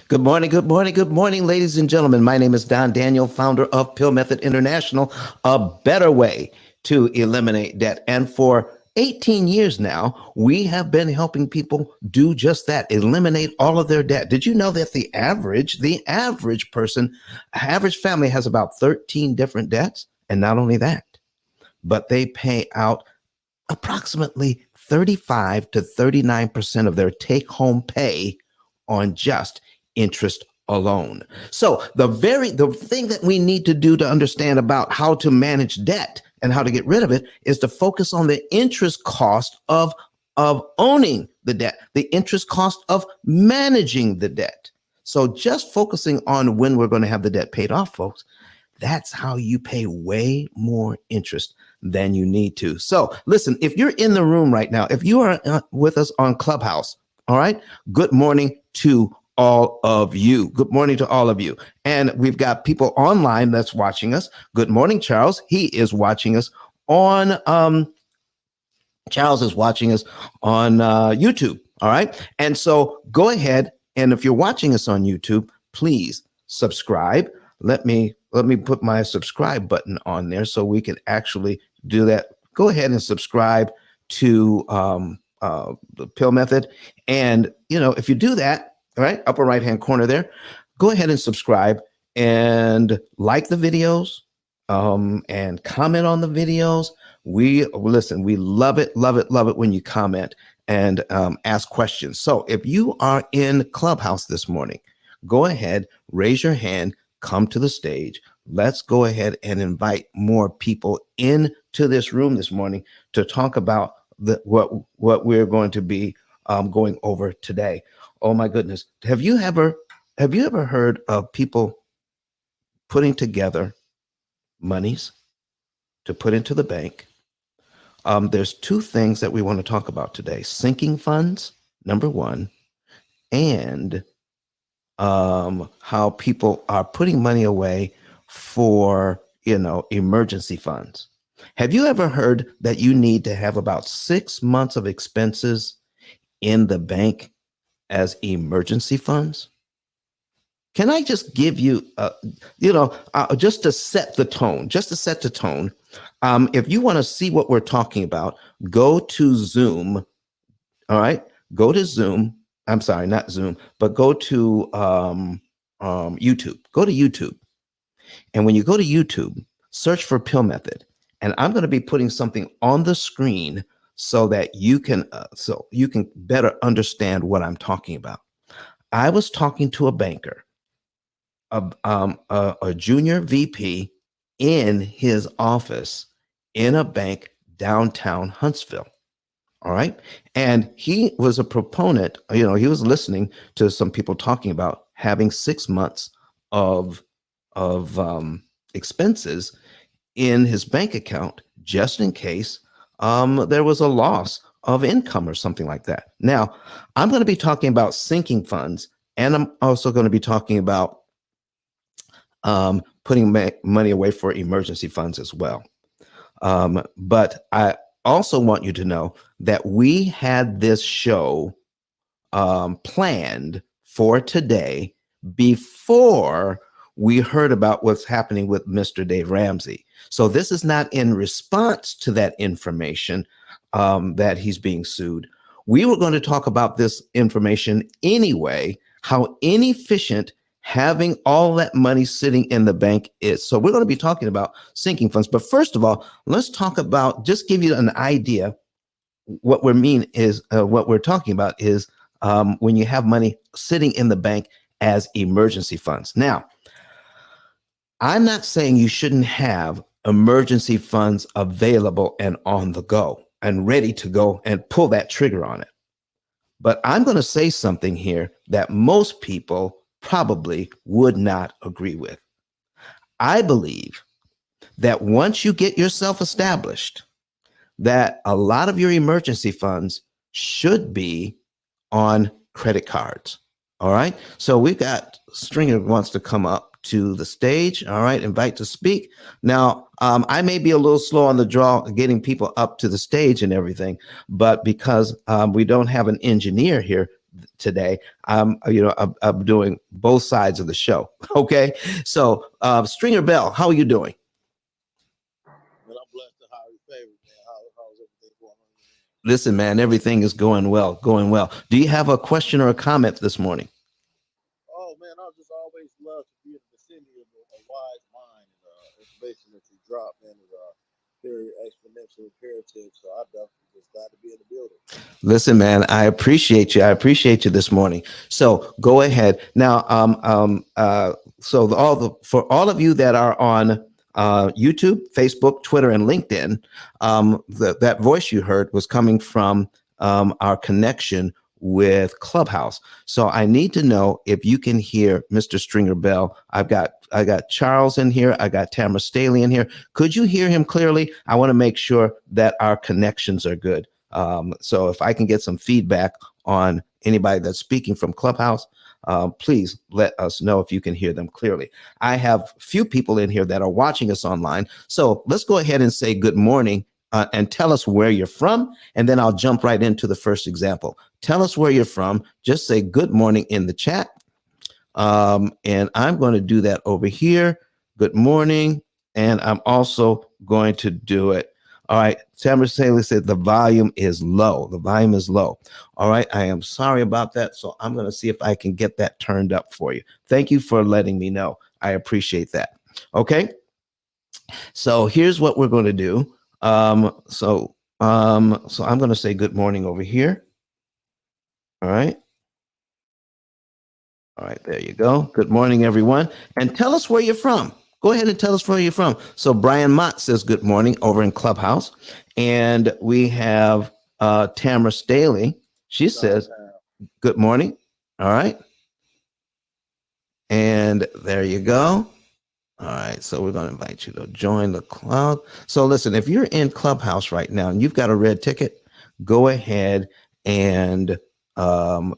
Good morning, good morning, good morning, ladies and gentlemen. My name is Don Daniel, founder of Pill Method International, a better way to eliminate debt. And for 18 years now, we have been helping people do just that, eliminate all of their debt. Did you know that the average person, average family has about 13 different debts? And not only that, but they pay out approximately 35 to 39% of their take home pay on just interest alone. So the thing that we need to do to understand about how to manage debt and how to get rid of it is to focus on the interest cost of owning the debt, the interest cost of managing the debt. So just focusing on when we're going to have the debt paid off, folks, that's how you pay way more interest than you need to. So listen, if you're in the room right now, if you are with us on Clubhouse, all right, good morning to all of you. Good morning to all of you. And we've got people online that's watching us. Good morning, Charles. He is watching us on, Charles is watching us on YouTube. All right. And so go ahead. And if you're watching us on YouTube, please subscribe. Let me put my subscribe button on there so we can actually do that. Go ahead and subscribe to the Pill Method. And, if you do that, all right, upper right-hand corner there, go ahead and subscribe and like the videos and comment on the videos. We love it when you comment and ask questions. So if you are in Clubhouse this morning, go ahead, raise your hand, come to the stage. Let's go ahead and invite more people into this room this morning to talk about what we're going to be going over today. Oh my goodness. Have you ever heard of people putting together monies to put into the bank? There's two things that we want to talk about today: sinking funds, number one, and how people are putting money away for, emergency funds. Have you ever heard that you need to have about 6 months of expenses in the bank as emergency funds? Can I just give you, just to set the tone, if you want to see what we're talking about, go to Zoom. All right. Go to Zoom. I'm sorry, not Zoom, but go to YouTube. Go to YouTube. And when you go to YouTube, search for Pill Method. And I'm going to be putting something on the screen so that you can better understand what I'm talking about. I was talking to a banker, a junior VP in his office in a bank downtown Huntsville. All right. And he was a proponent, he was listening to some people talking about having 6 months of expenses in his bank account, just in case there was a loss of income or something like that. Now, I'm going to be talking about sinking funds, and I'm also going to be talking about putting money away for emergency funds as well. But I also want you to know that we had this show planned for today before we heard about what's happening with Mr. Dave Ramsey. So this is not in response to that information that he's being sued. We were going to talk about this information anyway, how inefficient having all that money sitting in the bank is. So we're going to be talking about sinking funds. But first of all, let's talk about, just give you an idea, what we're talking about is when you have money sitting in the bank as emergency funds. Now, I'm not saying you shouldn't have emergency funds available and on the go and ready to go and pull that trigger on it. But I'm going to say something here that most people probably would not agree with. I believe that once you get yourself established, that a lot of your emergency funds should be on credit cards. All right. So we've got Stringer wants to come up to the stage. All right. Invite to speak. Now, I may be a little slow on the draw getting people up to the stage and everything, but because we don't have an engineer here, today. I'm doing both sides of the show. Okay. So, Stringer Bell, how are you doing? Well, I'm blessed to highly favored, man. How's everything going on? Listen, man, everything is going well, going well. Do you have a question or a comment this morning? Oh man, I just always love to be in the vicinity of a wise mind, and information that you drop, man, is very exponential, imperative. So I definitely just glad to be in the building. Listen, man, I appreciate you. I appreciate you this morning. So go ahead now. So for all of you that are on YouTube, Facebook, Twitter, and LinkedIn, that voice you heard was coming from our connection with Clubhouse. So I need to know if you can hear Mr. Stringer Bell. I got Charles in here. I got Tamara Staley in here. Could you hear him clearly? I want to make sure that our connections are good. So if I can get some feedback on anybody that's speaking from Clubhouse, please let us know if you can hear them clearly. I have few people in here that are watching us online. So let's go ahead and say good morning and tell us where you're from. And then I'll jump right into the first example. Tell us where you're from. Just say good morning in the chat. And I'm going to do that over here. Good morning. And I'm also going to do it. All right. Tamara Saley said the volume is low. The volume is low. All right. I am sorry about that. So I'm going to see if I can get that turned up for you. Thank you for letting me know. I appreciate that. Okay. So here's what we're going to do. So I'm going to say good morning over here. All right. All right, there you go. Good morning, everyone. And tell us where you're from. Go ahead and tell us where you're from. So Brian Mott says good morning over in Clubhouse. And we have Tamara Staley. She says good morning. All right. And there you go. All right, so we're going to invite you to join the club. So listen, if you're in Clubhouse right now and you've got a red ticket, go ahead and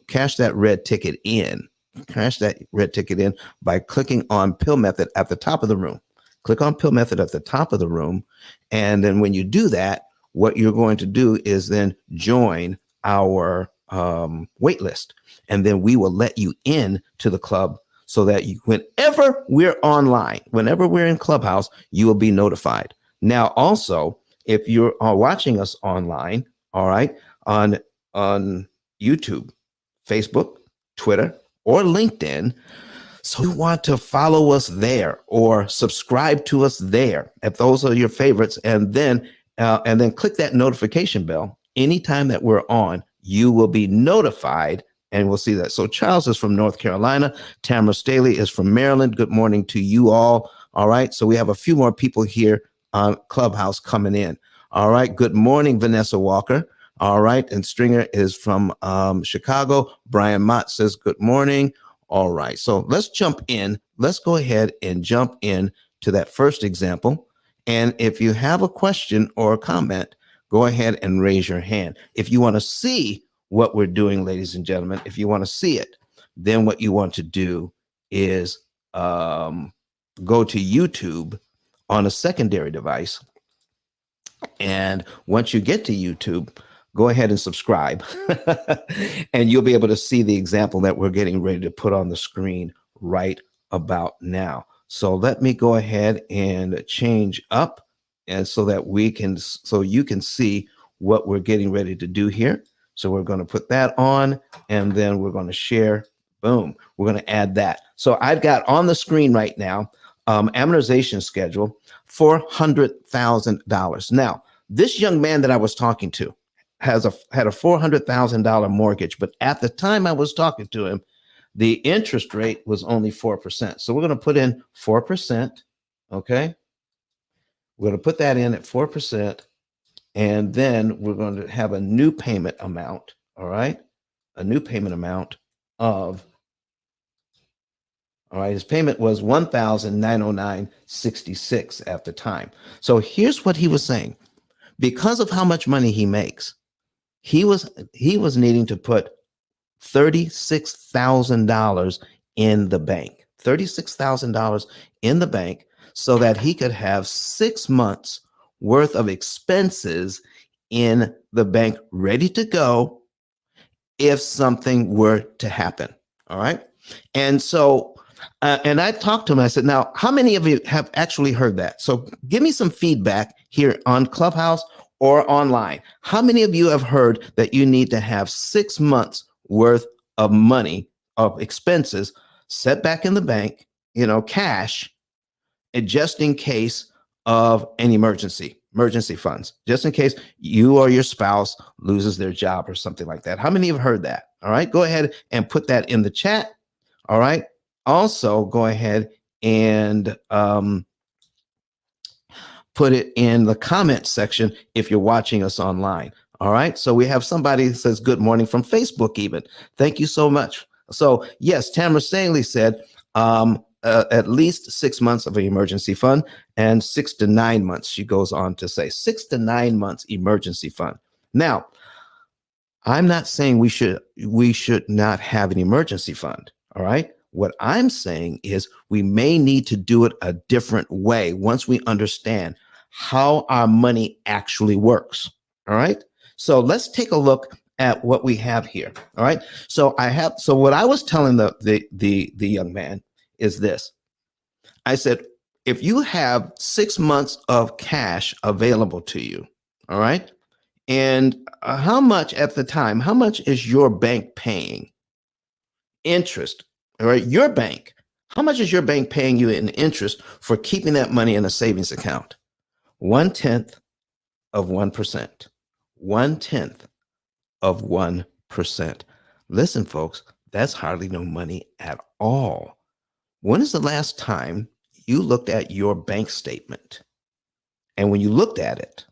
cash that red ticket in. Cash that red ticket in by clicking on Pill Method at the top of the room. Click on Pill Method at the top of the room. And then when you do that, what you're going to do is then join our wait list. And then we will let you in to the club so that whenever we're online, whenever we're in Clubhouse, you will be notified. Now, also, if you're watching us online, all right, on YouTube, Facebook, Twitter, or LinkedIn, so you want to follow us there or subscribe to us there if those are your favorites, and then click that notification bell. Anytime that we're on, you will be notified and we'll see that. So Charles is from North Carolina. Tamara Staley is from Maryland. Good morning to you all. All right. So we have a few more people here on Clubhouse coming in. All right. Good morning, Vanessa Walker. All right. And Stringer is from Chicago. Brian Mott says good morning. All right. So let's jump in. Let's go ahead and jump in to that first example. And if you have a question or a comment, go ahead and raise your hand. If you want to see what we're doing, ladies and gentlemen, if you want to see it, then what you want to do is go to YouTube on a secondary device. And once you get to YouTube, go ahead and subscribe and you'll be able to see the example that we're getting ready to put on the screen right about now. So let me go ahead and change up and so that you can see what we're getting ready to do here. So we're going to put that on and then we're going to share. Boom. We're going to add that. So I've got on the screen right now, amortization schedule, $400,000. Now, this young man that I was talking to had a $400,000 mortgage, but at the time I was talking to him, the interest rate was only 4%. So we're going to put in 4%. Okay. We're going to put that in at 4%. And then we're going to have a new payment amount. All right. A new payment amount of, all right, his payment was $1,909.66 at the time. So here's what he was saying. Because of how much money he makes, he was needing to put $36,000 in the bank, $36,000 in the bank so that he could have 6 months worth of expenses in the bank ready to go. if something were to happen. All right. And so, and I talked to him. I said, now, how many of you have actually heard that? So give me some feedback here on Clubhouse or online. How many of you have heard that you need to have 6 months worth of money, of expenses set back in the bank, cash, and just in case of an emergency funds, just in case you or your spouse loses their job or something like that? How many have heard that? All right, go ahead and put that in the chat. All right. Also, go ahead and put it in the comment section if you're watching us online. All right. So we have somebody that says good morning from Facebook even. Thank you so much. So yes, Tamara Stanley said at least 6 months of an emergency fund and 6 to 9 months. She goes on to say 6 to 9 months emergency fund. Now, I'm not saying we should not have an emergency fund. All right. What I'm saying is we may need to do it a different way once we understand how our money actually works. All right. So let's take a look at what we have here. All right. So what I was telling the young man is this. I said, if you have 6 months of cash available to you, all right, and how much at the time, how much is your bank paying interest? All right, your bank, how much is your bank paying you in interest for keeping that money in a savings account? 1/10 of 1%. 1/10 of 1%. Listen, folks, that's hardly no money at all. When is the last time you looked at your bank statement? And when you looked at it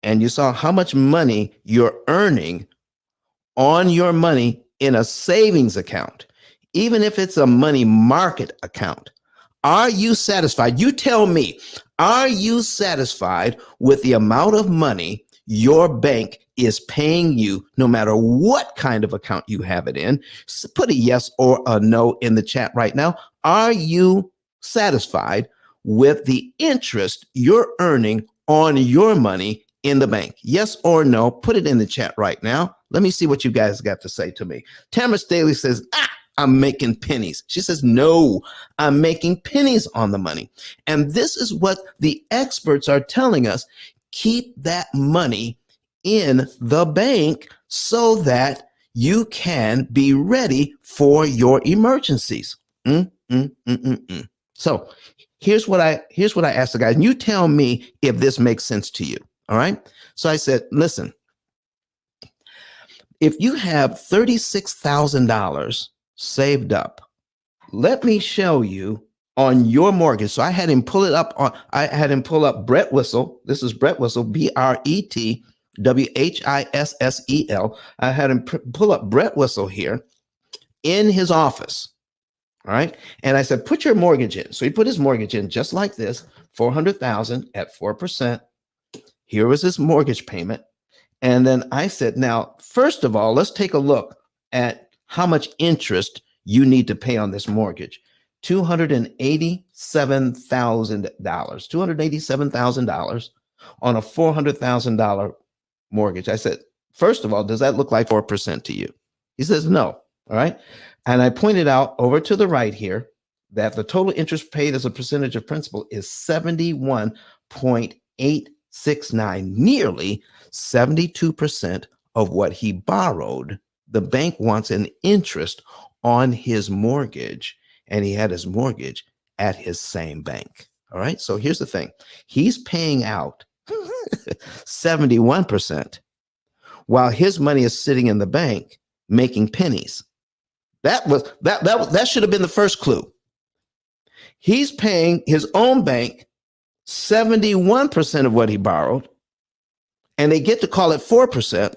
and you saw how much money you're earning on your money in a savings account, even if it's a money market account, are you satisfied? You tell me, are you satisfied with the amount of money your bank is paying you, no matter what kind of account you have it in? So put a yes or a no in the chat right now. Are you satisfied with the interest you're earning on your money in the bank? Yes or no? Put it in the chat right now. Let me see what you guys got to say to me. Tamara Staley says, I'm making pennies. She says, no, I'm making pennies on the money. And this is what the experts are telling us. Keep that money in the bank so that you can be ready for your emergencies. So here's what I asked the guys. And you tell me if this makes sense to you. All right. So I said, listen, if you have $36,000 saved up, let me show you on your mortgage. So I had him pull up Brett Whistle. This is Brett Whistle, BRETWHISSEL. I had him pull up Brett Whistle here in his office. All right. And I said, put your mortgage in. So he put his mortgage in just like this, 400,000 at 4%. Here was his mortgage payment. And then I said, now, first of all, let's take a look at how much interest you need to pay on this mortgage. $287,000 on a $400,000 mortgage. I said, first of all, does that look like 4% to you? He says, no. All right. And I pointed out over to the right here that the total interest paid as a percentage of principal is 71.869, nearly 72% of what he borrowed. The bank wants an interest on his mortgage, and he had his mortgage at his same bank. All right. So here's the thing. He's paying out 71% while his money is sitting in the bank making pennies. That should have been the first clue. He's paying his own bank 71% of what he borrowed, and they get to call it 4%,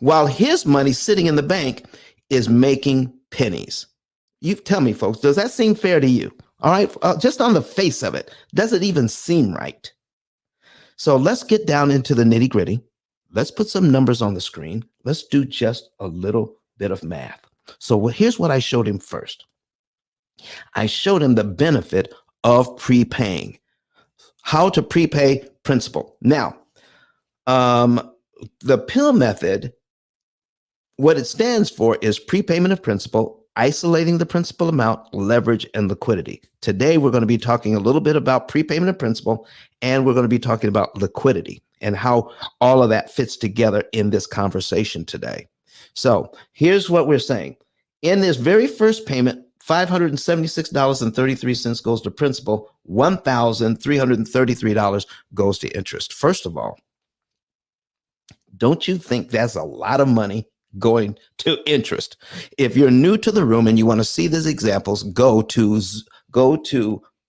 while his money sitting in the bank is making pennies. You tell me, folks, does that seem fair to you? All right, just on the face of it, does it even seem right? So let's get down into the nitty gritty. Let's put some numbers on the screen. Let's do just a little bit of math. So here's what I showed him first. I showed him the benefit of prepaying, how to prepay principal. Now, the P.I.L.L method What it stands for is prepayment of principal, isolating the principal amount, leverage, and liquidity. Today, we're going to be talking a little bit about prepayment of principal, and we're going to be talking about liquidity and how all of that fits together in this conversation today. So here's what we're saying. In this very first payment, $576.33 goes to principal, $1,333 goes to interest. First of all, don't you think that's a lot of money going to interest? If you're new to the room and you want to see these examples, go to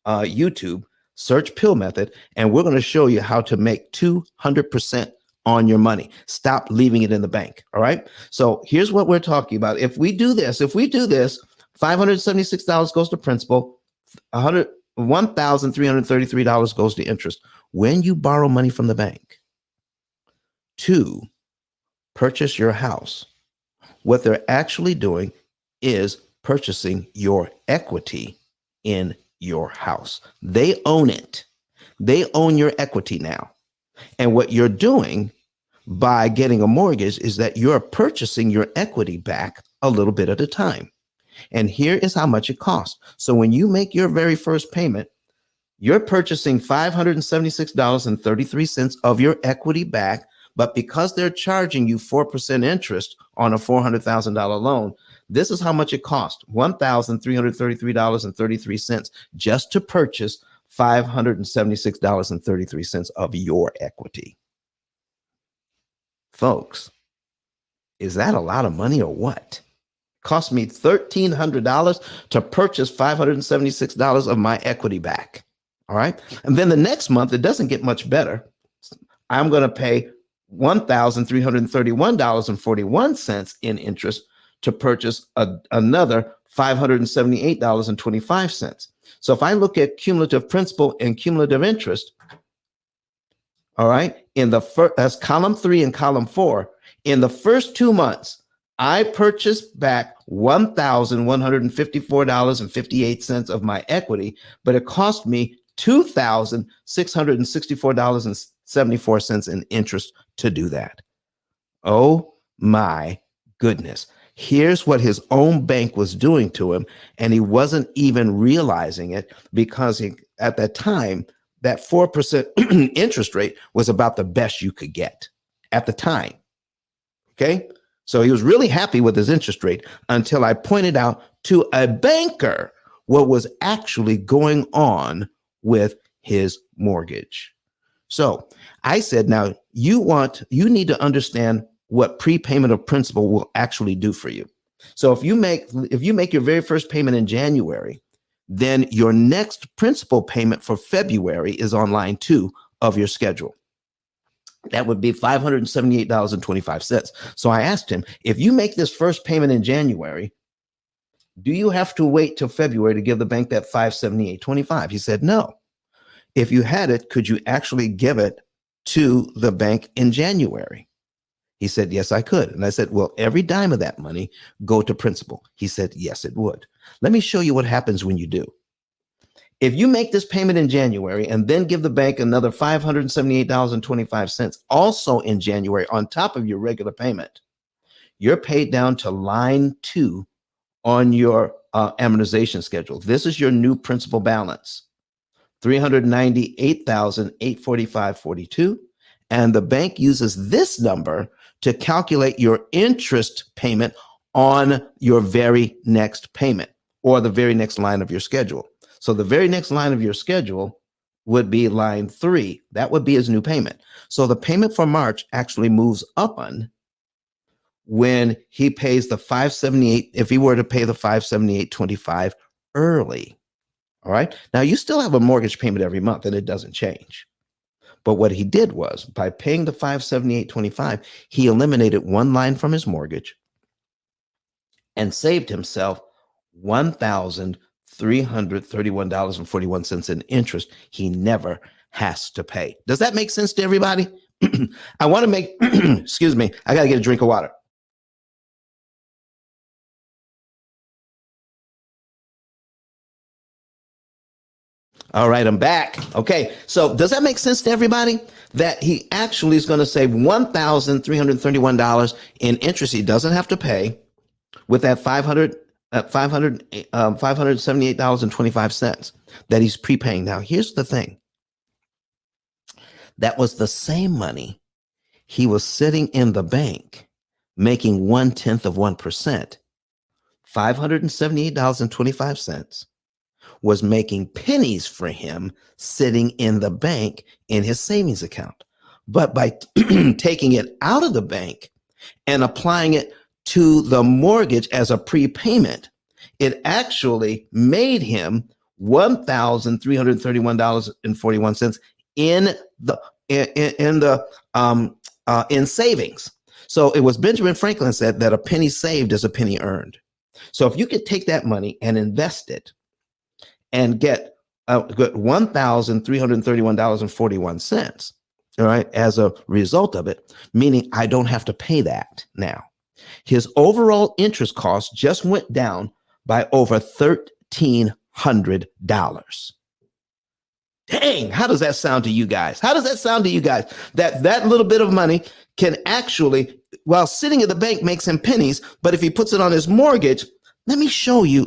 YouTube, search Pill Method, and we're going to show you how to make 200% on your money. Stop leaving it in the bank. All right. So here's what we're talking about. If we do this, $576 goes to principal, $1,333 goes to interest. When you borrow money from the bank to purchase your house, what they're actually doing is purchasing your equity in your house. They own it. They own your equity now. And what you're doing by getting a mortgage is that you're purchasing your equity back a little bit at a time. And here is how much it costs. So when you make your very first payment, you're purchasing $576.33 of your equity back. But because they're charging you 4% interest on a $400,000 loan, this is how much it costs: $1,333.33 just to purchase $576.33 of your equity. Folks, is that a lot of money or what? Cost me $1,300 to purchase $576 of my equity back. All right. And then the next month, it doesn't get much better. I'm going to pay $1,331.41 in interest to purchase another $578.25. So if I look at cumulative principal and cumulative interest, all right, in the first, that's column 3 and column 4, in the first 2 months, I purchased back $1,154.58 of my equity, but it cost me $2,664.74 in interest to do that. Oh my goodness. Here's what his own bank was doing to him, and he wasn't even realizing it because at that time, that 4% interest rate was about the best you could get at the time. Okay. So he was really happy with his interest rate until I pointed out to a banker what was actually going on with his mortgage. So I said, now you need to understand what prepayment of principal will actually do for you. So if you make your very first payment in January, then your next principal payment for February is on line 2 of your schedule. That would be $578.25. So I asked him, if you make this first payment in January, do you have to wait till February to give the bank that $578.25? He said, no. If you had it, could you actually give it to the bank in January? He said, yes, I could. And I said, well, every dime of that money go to principal. He said, yes, it would. Let me show you what happens when you do. If you make this payment in January and then give the bank another $578.25 also in January on top of your regular payment, you're paid down to line 2 on your amortization schedule. This is your new principal balance, $398,845.42. And the bank uses this number to calculate your interest payment on your very next payment or the very next line of your schedule. So the very next line of your schedule would be line 3. That would be his new payment. So the payment for March actually moves up on when he pays the 578, if he were to pay the 578.25 early. All right. Now you still have a mortgage payment every month and it doesn't change. But what he did was, by paying the 578.25, he eliminated one line from his mortgage and saved himself $1,331.41 in interest he never has to pay. Does that make sense to everybody? I want to make, excuse me, I got to get a drink of water. All right, I'm back. Okay, so does that make sense to everybody? That he actually is going to save $1,331 in interest he doesn't have to pay with that $578.25 that he's prepaying. Now, here's the thing. That was the same money he was sitting in the bank making 1/10 of 1%. $578.25 was making pennies for him sitting in the bank in his savings account. But by taking it out of the bank and applying it to the mortgage as a prepayment, it actually made him $1,331.41 in the in savings. So it was Benjamin Franklin said that a penny saved is a penny earned. So if you could take that money and invest it and get $1,331.41, all right, as a result of it, meaning I don't have to pay that now. His overall interest cost just went down by over $1,300. Dang, how does that sound to you guys? How does that sound to you guys? That little bit of money can actually, while sitting at the bank, makes him pennies, but if he puts it on his mortgage, let me show you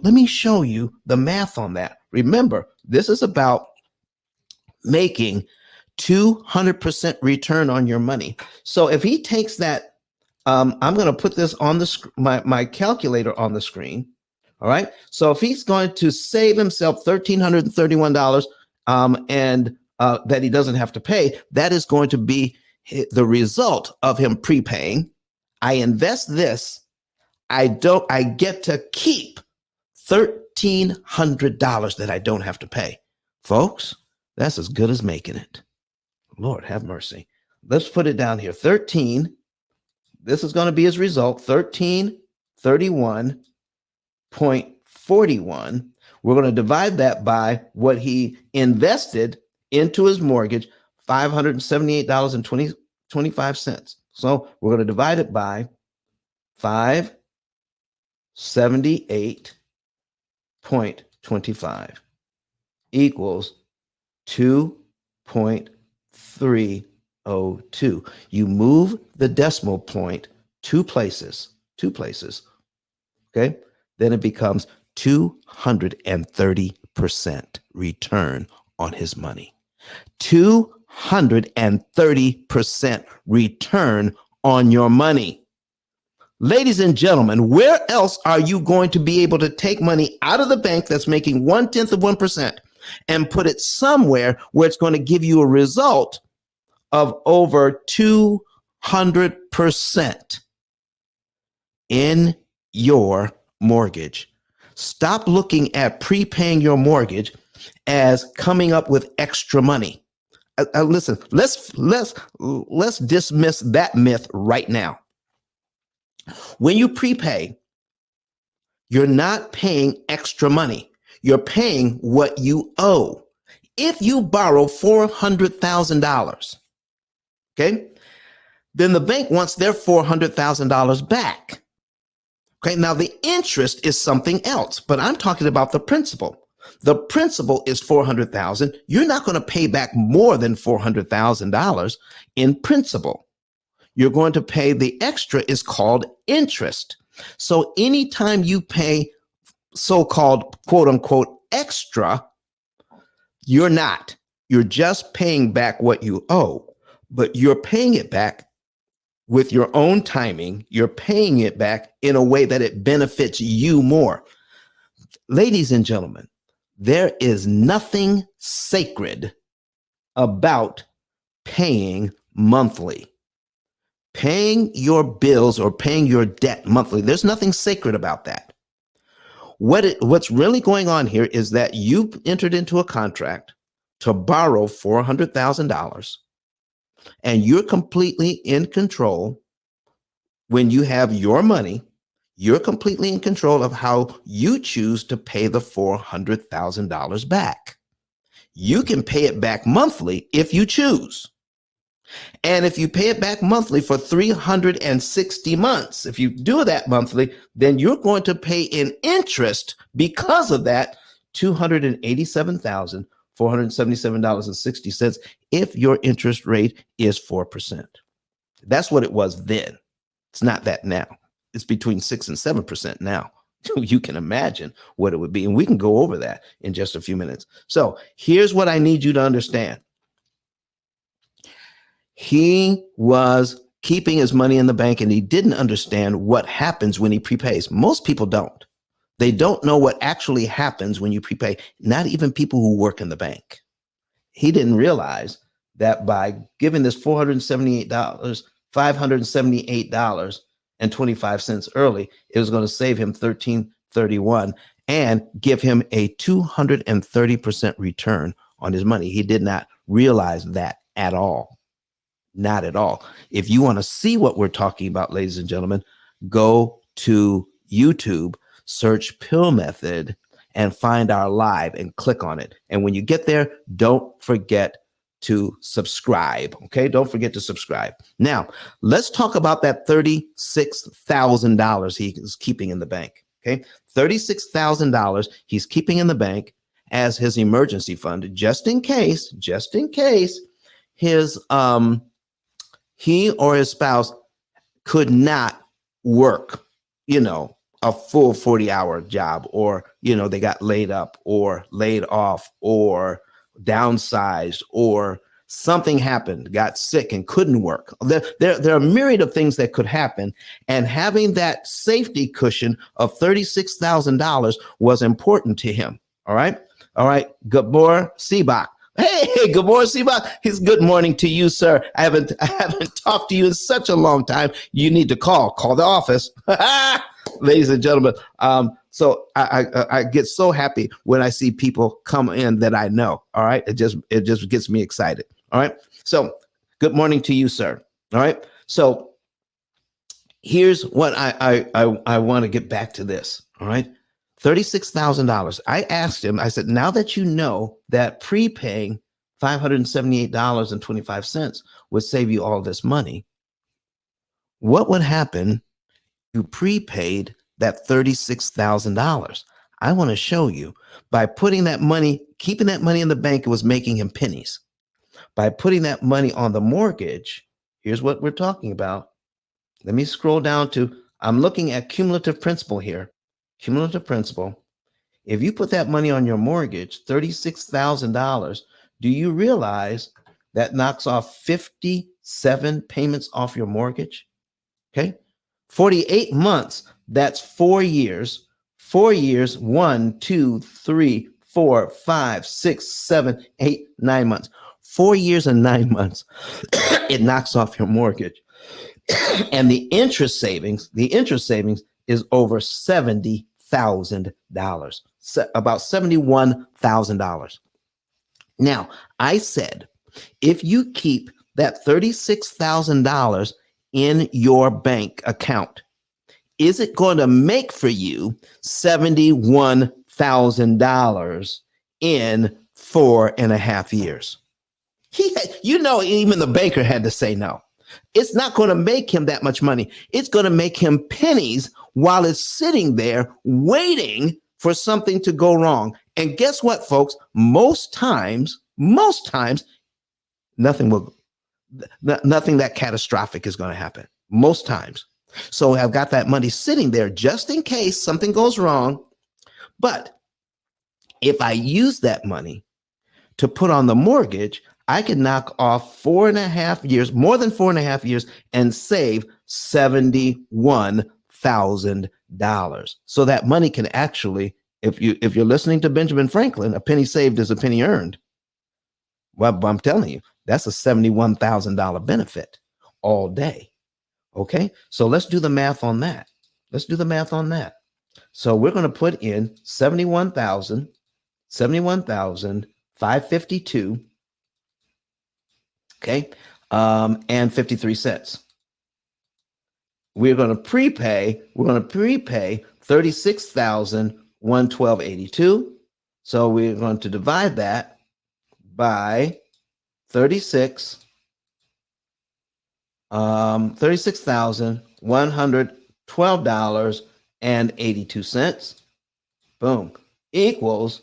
the math on that. Remember, this is about making 200% return on your money. So if he takes that, I'm going to put this on my calculator on the screen. All right. So if he's going to save himself $1,331 and that he doesn't have to pay, that is going to be the result of him prepaying. I invest this. I get to keep $1,300 that I don't have to pay. Folks, that's as good as making it. Lord have mercy. Let's put it down here. 13. This is going to be his result. 1331.41. We're going to divide that by what he invested into his mortgage, $578.25. So we're going to divide it by 578.25 equals 2.302. You move the decimal point two places, okay? Then it becomes 230% return on his money. 230% return on your money. Ladies and gentlemen, where else are you going to be able to take money out of the bank that's making 1/10 of 1% and put it somewhere where it's going to give you a result of over 200% in your mortgage? Stop looking at prepaying your mortgage as coming up with extra money. Listen, let's dismiss that myth right now. When you prepay, you're not paying extra money. You're paying what you owe. If you borrow $400,000, okay, then the bank wants their $400,000 back. Okay, now the interest is something else, but I'm talking about the principal. The principal is $400,000. You're not going to pay back more than $400,000 in principal. You're going to pay the extra is called interest. So anytime you pay so-called quote unquote extra, you're just paying back what you owe, but you're paying it back with your own timing. You're paying it back in a way that it benefits you more. Ladies and gentlemen, there is nothing sacred about paying monthly. Paying your bills or paying your debt monthly. There's nothing sacred about that. What's really going on here is that you entered into a contract to borrow $400,000 and you're completely in control. When you have your money, you're completely in control of how you choose to pay the $400,000 back. You can pay it back monthly if you choose. And if you pay it back monthly for 360 months, if you do that monthly, then you're going to pay in interest because of that $287,400 $477.60 if your interest rate is 4%. That's what it was then. It's not that now. It's between 6 and 7% now. You can imagine what it would be. And we can go over that in just a few minutes. So here's what I need you to understand. He was keeping his money in the bank and he didn't understand what happens when he prepays. Most people don't. They don't know what actually happens when you prepay, not even people who work in the bank. He didn't realize that by giving this $578.25 early, it was going to save him $1331 and give him a 230% return on his money. He did not realize that at all. Not at all. If you want to see what we're talking about, ladies and gentlemen, go to YouTube, search Pill Method, and find our live and click on it. And when you get there, don't forget to subscribe. Okay, don't forget to subscribe. Now, let's talk about that $36,000 he is keeping in the bank. Okay, $36,000 he's keeping in the bank as his emergency fund, just in case his he or his spouse could not work, a full 40-hour job, or, they got laid up or laid off or downsized, or something happened, got sick and couldn't work. There are a myriad of things that could happen. And having that safety cushion of $36,000 was important to him. All right. Gabor Seabach. Hey, good morning, Seabach. It's good morning to you, sir. I haven't talked to you in such a long time. You need to call the office. Ladies and gentlemen. So I get so happy when I see people come in that I know. All right. It just gets me excited. All right. So good morning to you, sir. All right. So here's what I want to get back to this. All right. $36,000. I asked him, I said, now that you know that prepaying $578.25 would save you all this money, what would happen if you prepaid that $36,000? I want to show you. By putting that money, keeping that money in the bank, it was making him pennies. By putting that money on the mortgage, here's what we're talking about. Let me scroll down to, I'm looking at cumulative principal here. Cumulative principal. If you put that money on your mortgage, $36,000, do you realize that knocks off 57 payments off your mortgage? Okay. 48 months, that's 4 years. 4 years, 1, 2, 3, 4, 5, 6, 7, 8, 9 months. 4 years and 9 months, it knocks off your mortgage. And the interest savings is over $70,000, about $71,000. Now, I said, if you keep that $36,000 in your bank account, is it going to make for you $71,000 in 4.5 years? Even the banker had to say no. It's not going to make him that much money. It's going to make him pennies while it's sitting there waiting for something to go wrong. And guess what, folks? Most times, nothing that catastrophic is going to happen. Most times. So I've got that money sitting there just in case something goes wrong. But if I use that money to put on the mortgage, I can knock off 4.5 years, more than 4.5 years, and save $71,000. So that money can actually, if you're listening to Benjamin Franklin, a penny saved is a penny earned. Well, I'm telling you, that's a $71,000 benefit all day. Okay, so let's do the math on that. So we're going to put in 71,552. Okay, and 53 cents. We're going to prepay 36,112.82. So we're going to divide that by 36,112.82. Boom, equals,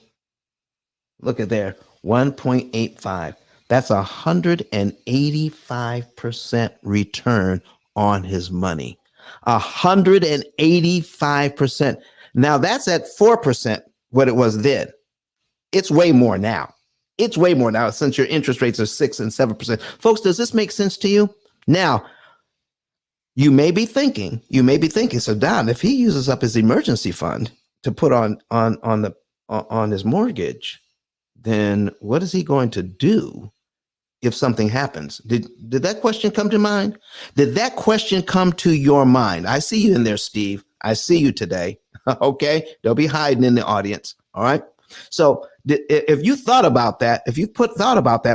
look at there, 1.85. That's 185% return on his money. 185%. Now that's at 4% what it was then. It's way more now. It's way more now since your interest rates are 6 and 7%. Folks, does this make sense to you? Now, you may be thinking, so Don, if he uses up his emergency fund to put on his mortgage, then what is he going to do if something happens? Did that question come to mind? Did that question come to your mind? I see you in there, Steve. I see you today. Okay, don't be hiding in the audience. All right. So if you thought about that,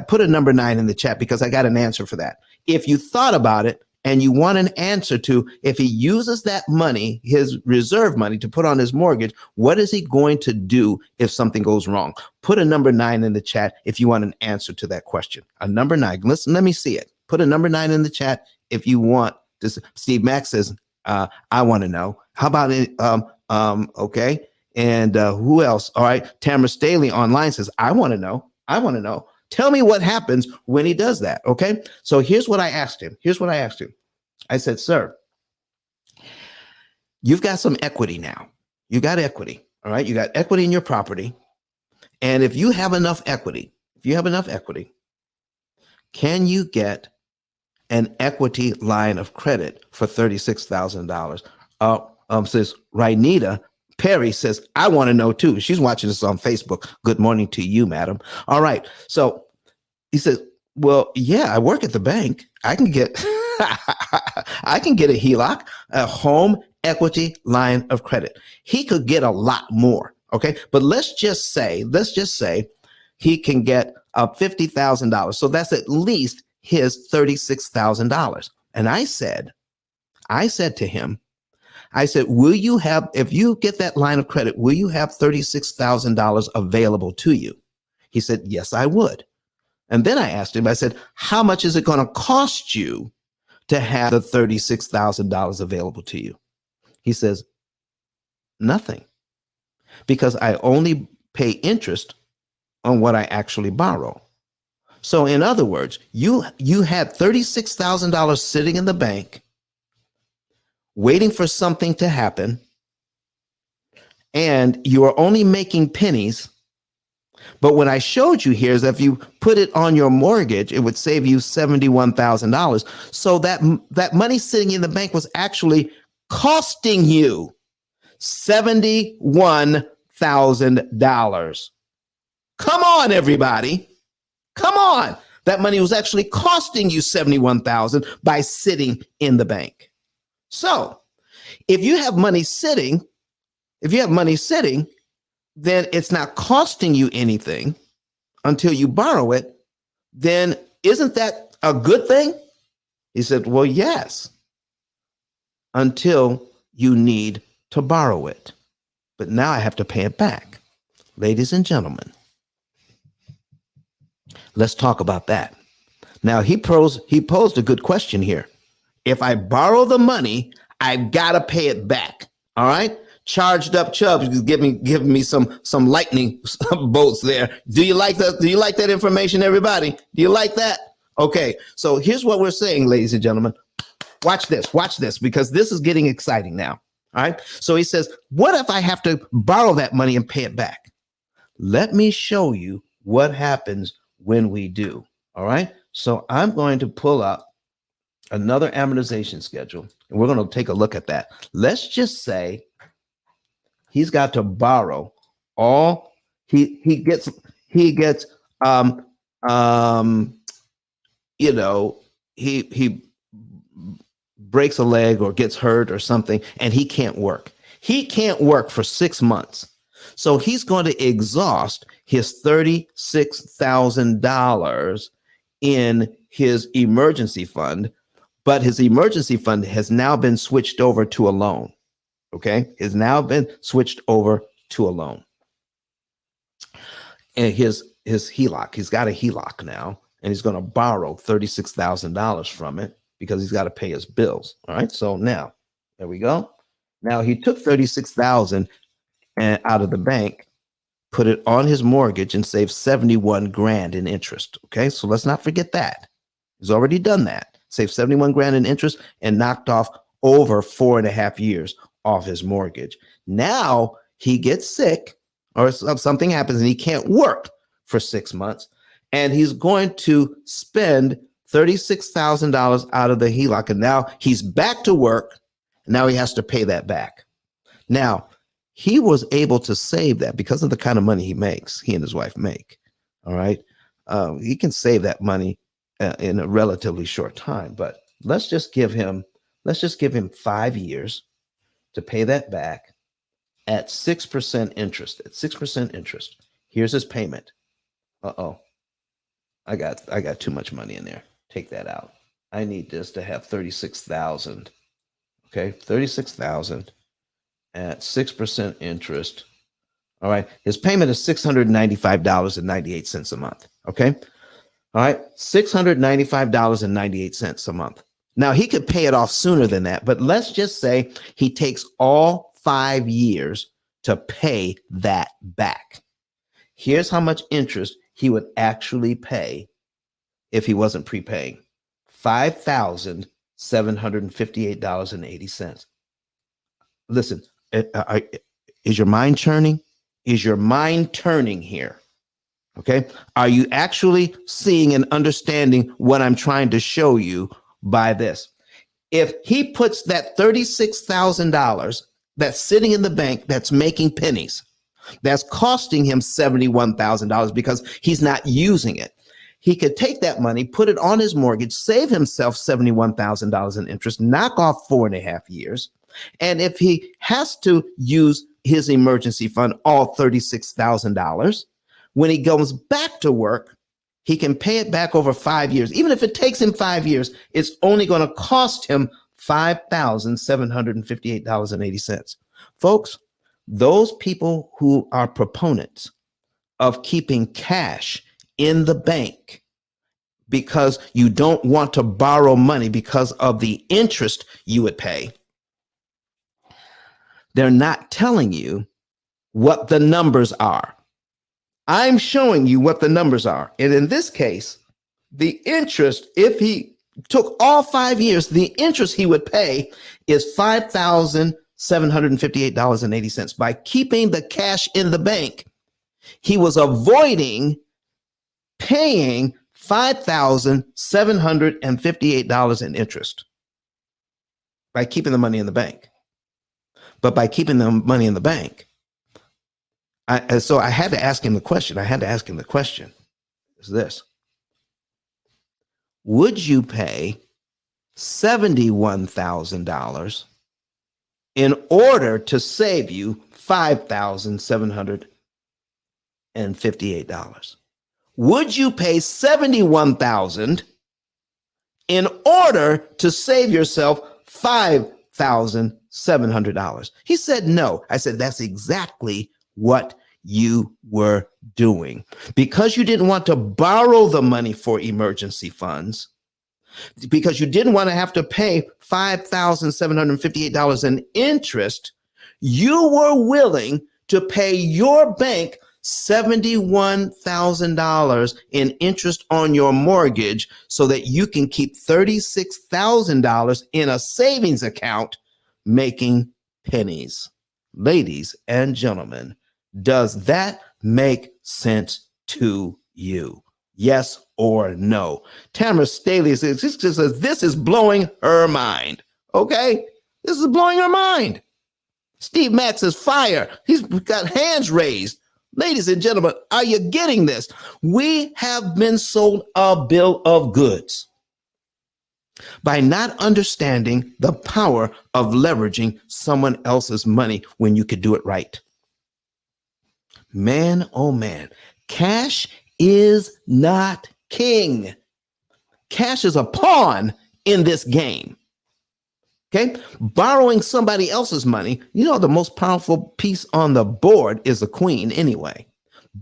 put a number 9 in the chat because I got an answer for that. If you thought about it and you want an answer to if he uses that money, his reserve money to put on his mortgage, what is he going to do if something goes wrong? Put a number 9 in the chat if you want an answer to that question. A number 9. Listen, let me see it. Put a number 9 in the chat if you want this. Steve Mack says, I want to know. How about it? Okay. And who else? All right. Tamara Staley online says, I want to know. I want to know. Tell me what happens when he does that. Okay. So here's what I asked him. I said, sir, you've got some equity now. You got equity. All right. You got equity in your property. And if you have enough equity, can you get an equity line of credit for $36,000? Says Rhinita Perry says, I want to know too. She's watching this on Facebook. Good morning to you, madam. All right. So he says, well, yeah, I work at the bank. I can get I can get a HELOC, a home equity line of credit. He could get a lot more. Okay. But let's just say he can get $50,000. So that's at least his $36,000. And I said to him, I said, will you have, if you get that line of credit, will you have $36,000 available to you? He said, yes, I would. And then I asked him, I said, how much is it going to cost you to have the $36,000 available to you? He says, nothing, because I only pay interest on what I actually borrow. So in other words, you had $36,000 sitting in the bank waiting for something to happen, and you are only making pennies. But what I showed you here is that if you put it on your mortgage, it would save you $71,000. So that money sitting in the bank was actually costing you $71,000. Come on, everybody. Come on. That money was actually costing you $71,000 by sitting in the bank. So if you have money sitting, then it's not costing you anything until you borrow it. Then isn't that a good thing? He said, well, yes, until you need to borrow it. But now I have to pay it back. Ladies and gentlemen, let's talk about that. Now he posed a good question here. If I borrow the money, I've got to pay it back. All right. Charged up Chubbs is giving me some lightning bolts there. Do you like that? Do you like that information, everybody? Do you like that? Okay. So here's what we're saying, ladies and gentlemen. Watch this, because this is getting exciting now. All right. So he says, what if I have to borrow that money and pay it back? Let me show you what happens when we do. All right. So I'm going to pull up another amortization schedule, and we're going to take a look at that. Let's just say he's got to borrow all he gets he breaks a leg or gets hurt or something, and he can't work for 6 months. So he's going to exhaust his $36,000 in his emergency fund, but his emergency fund has now been switched over to a loan. Okay, has now been switched over to a loan. And his HELOC, he's got a HELOC now, and he's going to borrow $36,000 from it because he's got to pay his bills. All right, so now there we go. Now he took $36,000 out of the bank, put it on his mortgage and saved 71 grand in interest. Okay, so let's not forget that. He's already done that. Saved 71 grand in interest and knocked off over 4.5 years off his mortgage. Now he gets sick or something happens and he can't work for 6 months. And he's going to spend $36,000 out of the HELOC. And now he's back to work. Now he has to pay that back. Now, he was able to save that because of the kind of money he makes, he and his wife make. All right. He can save that money in a relatively short time. But let's just give him 5 years to pay that back at 6% interest. At 6% interest. Here's his payment. Uh-oh. I got too much money in there. Take that out. I need this to have 36,000. Okay, 36,000 at 6% interest. All right, his payment is $695.98 a month. Okay, all right, $695.98 a month. Now he could pay it off sooner than that, but let's just say he takes all 5 years to pay that back. Here's how much interest he would actually pay if he wasn't prepaying: $5,758.80. Listen, is your mind churning? Is your mind turning here? Okay. Are you actually seeing and understanding what I'm trying to show you by this? If he puts that $36,000 that's sitting in the bank, that's making pennies, that's costing him $71,000 because he's not using it, he could take that money, put it on his mortgage, save himself $71,000 in interest, knock off 4.5 years. And if he has to use his emergency fund, all $36,000, when he goes back to work, he can pay it back over 5 years. Even if it takes him 5 years, it's only going to cost him $5,758.80. Folks, those people who are proponents of keeping cash in the bank because you don't want to borrow money because of the interest you would pay, they're not telling you what the numbers are. I'm showing you what the numbers are. And in this case, the interest, if he took all 5 years, the interest he would pay is $5,758.80. By keeping the cash in the bank, he was avoiding paying $5,758 in interest by keeping the money in the bank. But by keeping the money in the bank, so I had to ask him the question. Is this: would you pay $71,000 in order to save you $5,758? Would you pay $71,000 in order to save yourself $5,700? He said no. I said, that's exactly what you were doing. Because you didn't want to borrow the money for emergency funds, because you didn't want to have to pay $5,758 in interest, you were willing to pay your bank $71,000 in interest on your mortgage so that you can keep $36,000 in a savings account making pennies. Ladies and gentlemen, does that make sense to you? Yes or no? Tamara Staley says, this is blowing her mind. Okay? This is blowing her mind. Steve Mack says, fire. He's got hands raised. Ladies and gentlemen, are you getting this? We have been sold a bill of goods by not understanding the power of leveraging someone else's money when you could do it right. Man, oh man, cash is not king. Cash is a pawn in this game. Okay, borrowing somebody else's money, you know, the most powerful piece on the board is the queen anyway.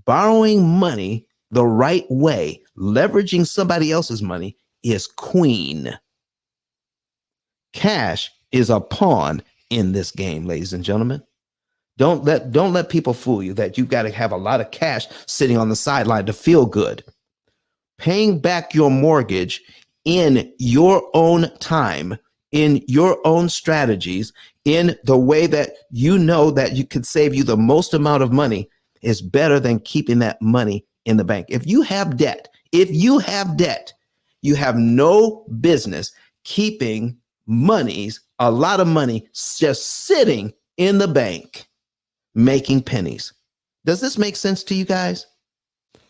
Borrowing money the right way, leveraging somebody else's money, is queen. Cash is a pawn in this game, ladies and gentlemen. Don't let people fool you that you've got to have a lot of cash sitting on the sideline to feel good. Paying back your mortgage in your own time, in your own strategies, in the way that you know that you could save you the most amount of money is better than keeping that money in the bank. If you have debt, you have no business keeping a lot of money just sitting in the bank making pennies. Does this make sense to you guys?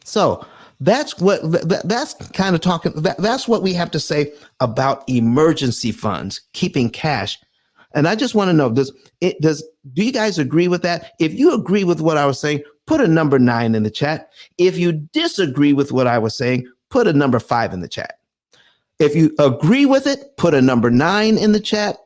So that's kind of talking. That's what we have to say about emergency funds, keeping cash. And I just want to know, do you guys agree with that? If you agree with what I was saying, put a number 9 in the chat. If you disagree with what I was saying, put a number 5 in the chat. If you agree with it, put a number 9 in the chat.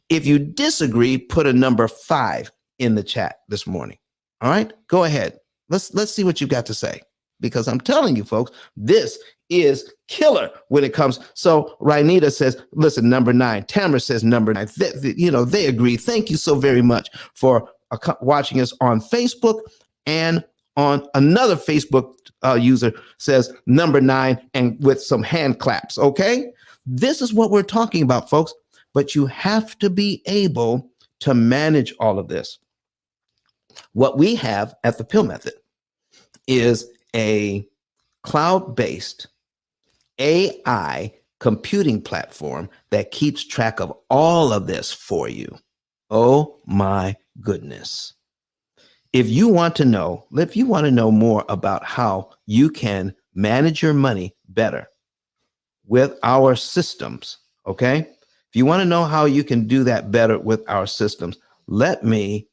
If you disagree, put a number 5 in the chat this morning. All right, go ahead. Let's see what you've got to say, because I'm telling you, folks, this is killer when it comes. So Rhainita says, listen, number 9. Tamara says number 9. They agree. Thank you so very much for watching us on Facebook, and on another Facebook user says number 9, and with some hand claps. Okay, this is what we're talking about, folks. But you have to be able to manage all of this. What we have at the P.I.L.L Method is a cloud-based AI computing platform that keeps track of all of this for you. Oh my goodness. If you want to know more about how you can manage your money better with our systems, okay? If you want to know how you can do that better with our systems, let me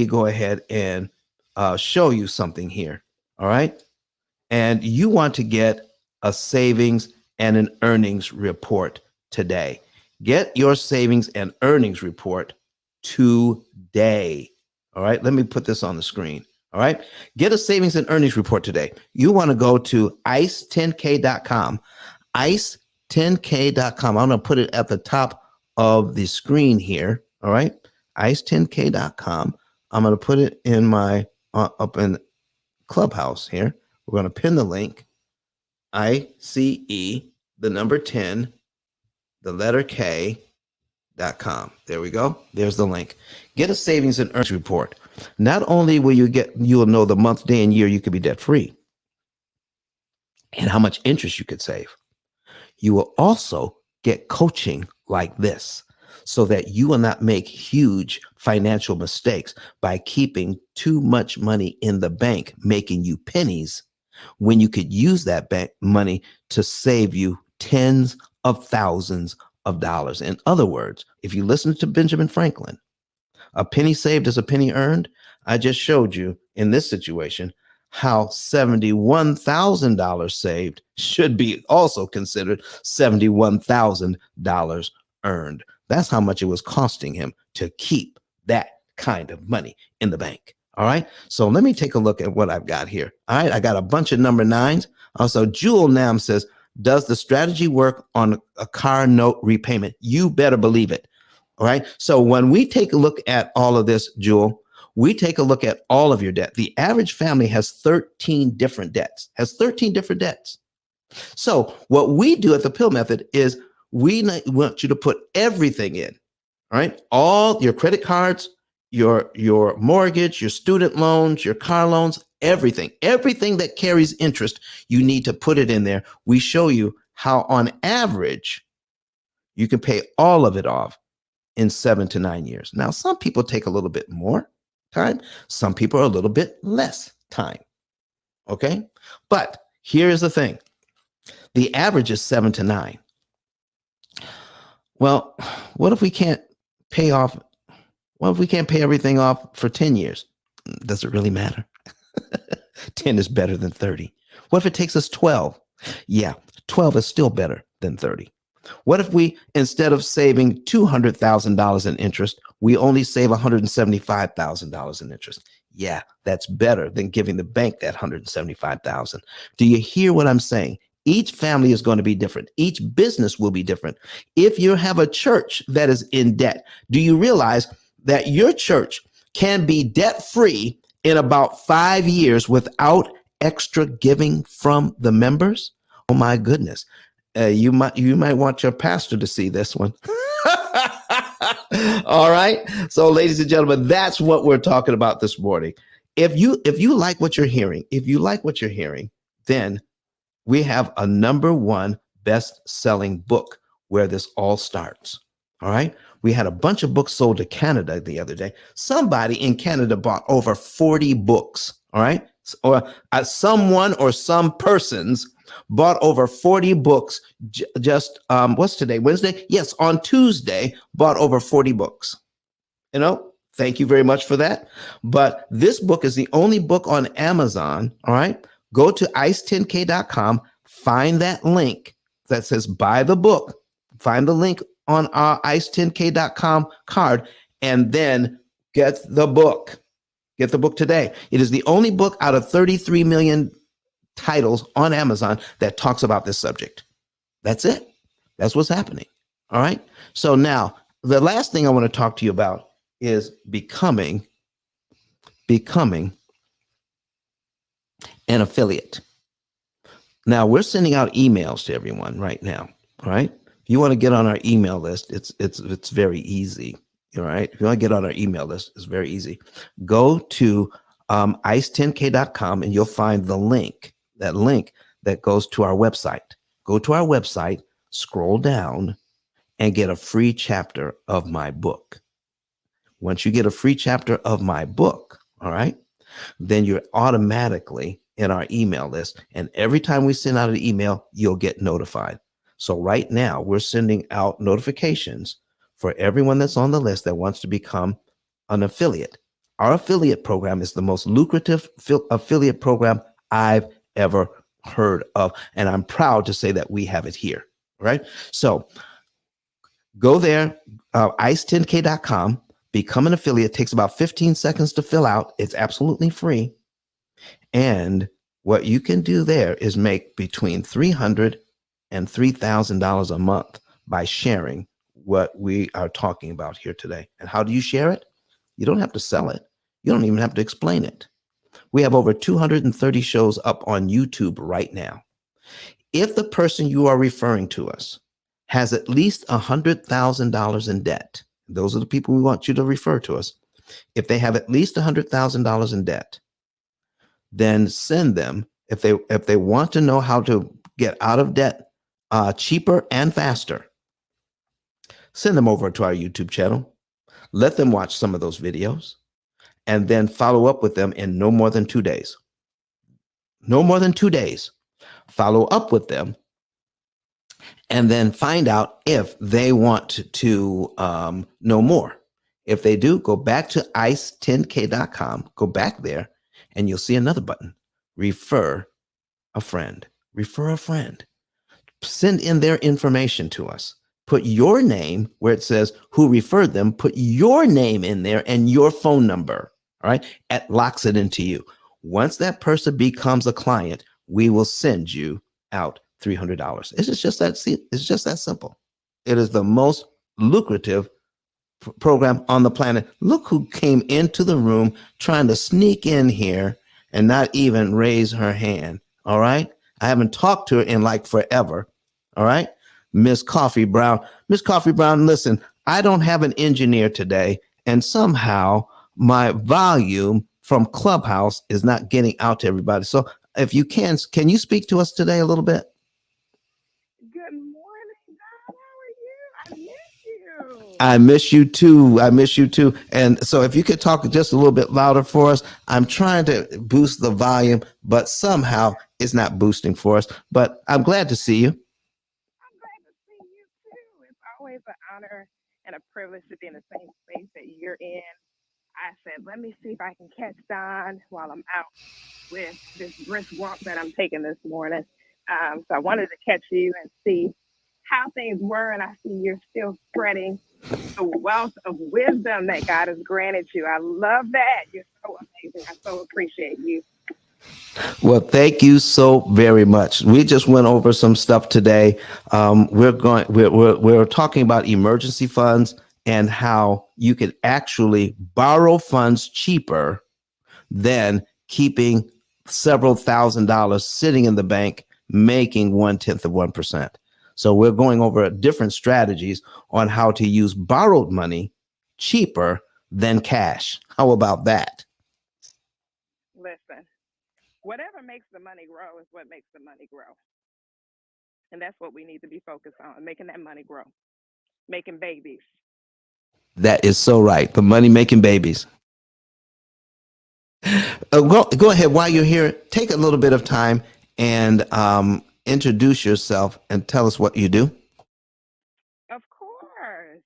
go ahead and show you something here. All right. And you want to get a savings and an earnings report today. Get your savings and earnings report today. All right. Let me put this on the screen. All right. Get a savings and earnings report today. You want to go to ice10k.com. ice10k.com. I'm going to put it at the top of the screen here. All right. ice10k.com. I'm going to put it in my up in Clubhouse here. We're going to pin the link. ICE, the number 10, the letter K.com. There we go. There's the link. Get a savings and earnings report. Not only will you'll know the month, day, and year you could be debt free and how much interest you could save. You will also get coaching like this, so that you will not make huge financial mistakes by keeping too much money in the bank, making you pennies, when you could use that bank money to save you tens of thousands of dollars. In other words, if you listen to Benjamin Franklin, a penny saved is a penny earned. I just showed you in this situation how $71,000 saved should be also considered $71,000 earned. That's how much it was costing him to keep that kind of money in the bank. All right. So let me take a look at what I've got here. All right. I got a bunch of number 9s. Also, Jewel Nam says, does the strategy work on a car note repayment? You better believe it. All right. So when we take a look at all of this, Jewel, we take a look at all of your debt. The average family has 13 different debts, So what we do at the P.I.L.L Method is we want you to put everything in, all right? All your credit cards, your mortgage, your student loans, your car loans, everything that carries interest, you need to put it in there. We show you how on average you can pay all of it off in 7 to 9 years. Now, some people take a little bit more time. Some people are a little bit less time. Okay. But here's the thing. The average is 7 to 9. Well, what if we can't pay everything off for 10 years? Does it really matter? 10 is better than 30. What if it takes us 12? Yeah, 12 is still better than 30. What if we, instead of saving $200,000 in interest, we only save $175,000 in interest? Yeah, that's better than giving the bank that $175,000. Do you hear what I'm saying? Each family is going to be different. Each business will be different. If you have a church that is in debt, do you realize that your church can be debt free in about 5 years without extra giving from the members. Oh my goodness. You might want your pastor to see this one. All right. So, ladies and gentlemen, that's what we're talking about this morning. If you like what you're hearing, then we have a number one best-selling book where this all starts. All right. We had a bunch of books sold to Canada the other day. Somebody in Canada bought over 40 books. All right. Or someone or some persons bought over 40 books just what's today, Wednesday? Yes, on Tuesday, bought over 40 books. Thank you very much for that. But this book is the only book on Amazon. All right. Go to ice10k.com, find that link that says buy the book, find the link on our ice10k.com card, and then get the book. Get the book today. It is the only book out of 33 million titles on Amazon that talks about this subject. That's it. That's what's happening. All right. So now the last thing I want to talk to you about is becoming an affiliate. Now we're sending out emails to everyone right now. All right. If you want to get on our email list, it's very easy. All right. If you want to get on our email list, it's very easy. Go to ice10k.com and you'll find the link, that goes to our website. Go to our website, scroll down, and get a free chapter of my book. Once you get a free chapter of my book, all right, then you're automatically in our email list. And every time we send out an email, you'll get notified. So right now, we're sending out notifications for everyone that's on the list that wants to become an affiliate. Our affiliate program is the most lucrative affiliate program I've ever heard of. And I'm proud to say that we have it here. Right? So go there, ice10k.com, become an affiliate. It takes about 15 seconds to fill out. It's absolutely free. And what you can do there is make between $300 and $3,000 a month by sharing what we are talking about here today. And how do you share it? You don't have to sell it. You don't even have to explain it. We have over 230 shows up on YouTube right now. If the person you are referring to us has at least $100,000 in debt, those are the people we want you to refer to us. If they have at least $100,000 in debt, then send them, if they want to know how to get out of debt cheaper and faster, send them over to our YouTube channel. Let them watch some of those videos and then follow up with them in no more than 2 days. No more than 2 days. Follow up with them and then find out if they want to know more. If they do, go back to ice10k.com, go back there, and you'll see another button, refer a friend. Refer a friend. Send in their information to us. Put your name where it says who referred them. Put your name in there and your phone number. All right. It locks it into you. Once that person becomes a client, we will send you out $300. It's just that simple. It is the most lucrative program on the planet. Look who came into the room trying to sneak in here and not even raise her hand. All right. I haven't talked to her in like forever. All right. Miss Coffee Brown. Miss Coffee Brown, listen, I don't have an engineer today, and somehow my volume from Clubhouse is not getting out to everybody. So if you can you speak to us today a little bit? Good morning, Don. How are you? I miss you too. I miss you too. And so if you could talk just a little bit louder for us, I'm trying to boost the volume, but somehow it's not boosting for us. But I'm glad to see you. I'm glad to see you too. It's always an honor and a privilege to be in the same space that you're in. I said, let me see if I can catch Don while I'm out with this brisk walk that I'm taking this morning. So I wanted to catch you and see how things were, and I see you're still spreading the wealth of wisdom that God has granted you. I love that. You're so amazing. I so appreciate you. Well, thank you so very much. We just went over some stuff today. We're talking about emergency funds and how you could actually borrow funds cheaper than keeping several $1,000s sitting in the bank making 0.1%. So we're going over different strategies on how to use borrowed money cheaper than cash. How about that? Listen, whatever makes the money grow is what makes the money grow. And that's what we need to be focused on, making that money grow, making babies. That is so right. The money making babies. Go ahead while you're here. Take a little bit of time and introduce yourself and tell us what you do. Of course.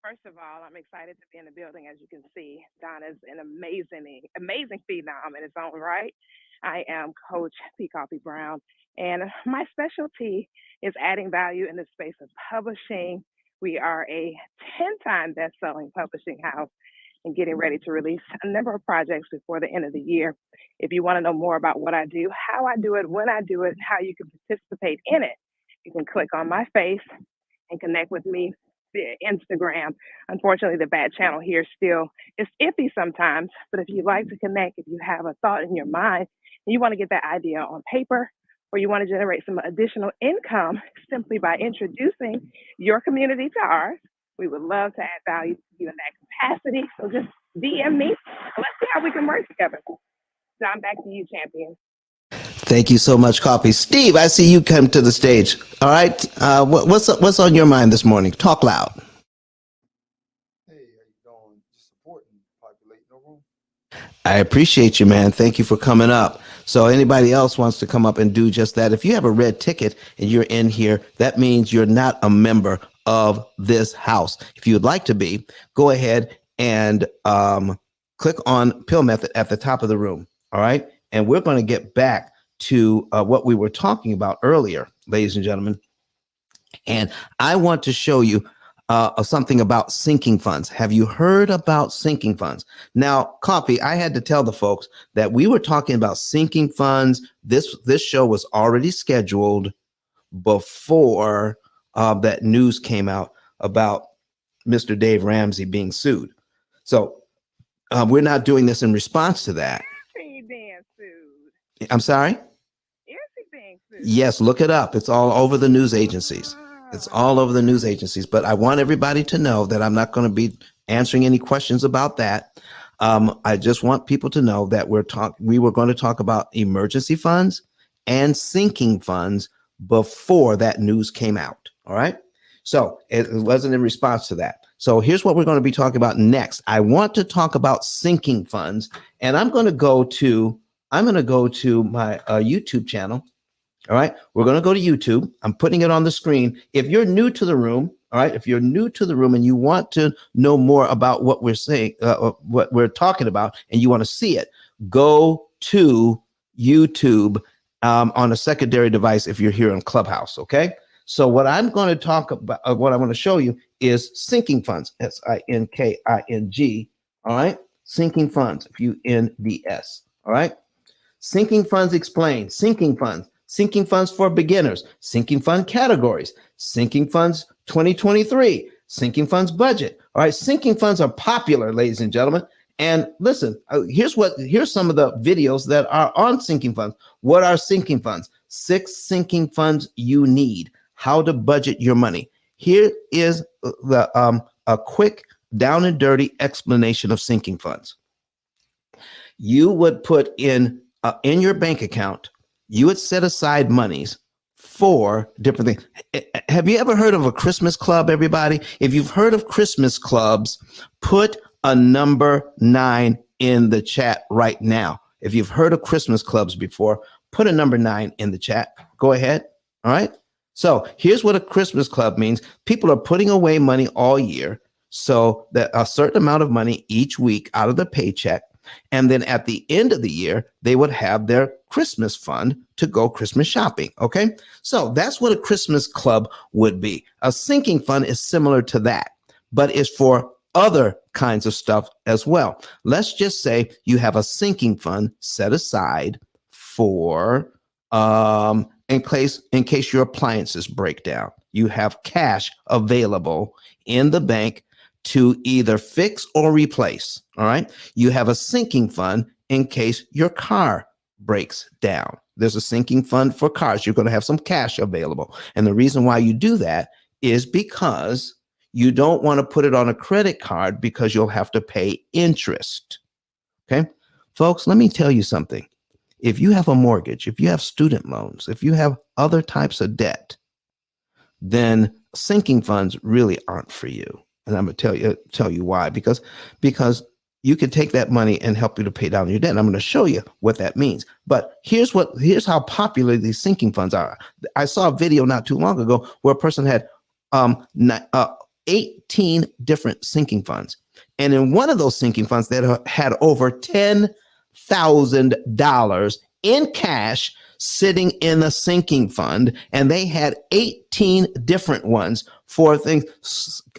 First of all, I'm excited to be in the building. As you can see, Donna's an amazing phenom in its own right. I am Coach P. Coffee Brown, and my specialty is adding value in the space of publishing. We are a 10-time best-selling publishing house and getting ready to release a number of projects before the end of the year. If you want to know more about what I do, how I do it, when I do it, how you can participate in it, you can click on my face and connect with me via Instagram. Unfortunately, the bad channel here still is iffy sometimes, but if you'd like to connect, if you have a thought in your mind and you want to get that idea on paper, or you want to generate some additional income simply by introducing your community to ours, we would love to add value to you in that capacity. So just DM me and let's see how we can work together. John, back to you, champion. Thank you so much, Coffee. Steve, I see you come to the stage. All right. What's on your mind this morning? Talk loud. Hey, how you doing? Just supporting, populating the room. I appreciate you, man. Thank you for coming up. So anybody else wants to come up and do just that. If you have a red ticket and you're in here, that means you're not a member of this house. If you'd like to be, go ahead and click on Pill Method at the top of the room. All right. And we're going to get back to what we were talking about earlier, ladies and gentlemen. And I want to show you something about sinking funds. Have you heard about sinking funds? Now, Coffee, I had to tell the folks that we were talking about sinking funds. This show was already scheduled before that news came out about Mr. Dave Ramsey being sued. So we're not doing this in response to that. Is he being sued? I'm sorry? Is he being sued? Yes, look it up. It's all over the news agencies. It's all over the news agencies. But I want everybody to know that I'm not going to be answering any questions about that. I just want people to know that we were going to talk about emergency funds and sinking funds before that news came out. All right. So it wasn't in response to that. So here's what we're going to be talking about next. I want to talk about sinking funds, and I'm going to go to my YouTube channel. All right. We're going to go to YouTube. I'm putting it on the screen. If you're new to the room, all right, if you're new to the room and you want to know more about what we're saying, what we're talking about, and you want to see it, go to YouTube on a secondary device if you're here in Clubhouse. Okay. So what I'm going to talk about, what I want to show you is sinking funds, SINKING. All right. Sinking funds, FUNDS. All right. Sinking funds explained. Sinking funds for beginners, sinking fund categories, sinking funds 2023, sinking funds budget. All right, sinking funds are popular, ladies and gentlemen. And listen, here's some of the videos that are on sinking funds. What are sinking funds? 6 sinking funds you need. How to budget your money. Here is a quick down and dirty explanation of sinking funds. You would put in your bank account, you would set aside monies for different things. Have you ever heard of a Christmas club, everybody? If you've heard of Christmas clubs, put a number 9 in the chat right now. If you've heard of Christmas clubs before, put a number 9 in the chat. Go ahead. All right. So here's what a Christmas club means. People are putting away money all year, so that a certain amount of money each week out of the paycheck. And then at the end of the year, they would have their Christmas fund to go Christmas shopping. Okay. So that's what a Christmas club would be. A sinking fund is similar to that, but it's for other kinds of stuff as well. Let's just say you have a sinking fund set aside for, in case your appliances break down. You have cash available in the bank to either fix or replace. All right. You have a sinking fund in case your car breaks down. There's a sinking fund for cars. You're going to have some cash available. And the reason why you do that is because you don't want to put it on a credit card because you'll have to pay interest. Okay. Folks, let me tell you something. If you have a mortgage, if you have student loans, if you have other types of debt, then sinking funds really aren't for you. And I'm going to tell you why, because you can take that money and help you to pay down your debt. And I'm going to show you what that means. But here's how popular these sinking funds are. I saw a video not too long ago where a person had 18 different sinking funds. And in one of those sinking funds that had over $10,000 in cash sitting in a sinking fund, and they had 18 different ones for things,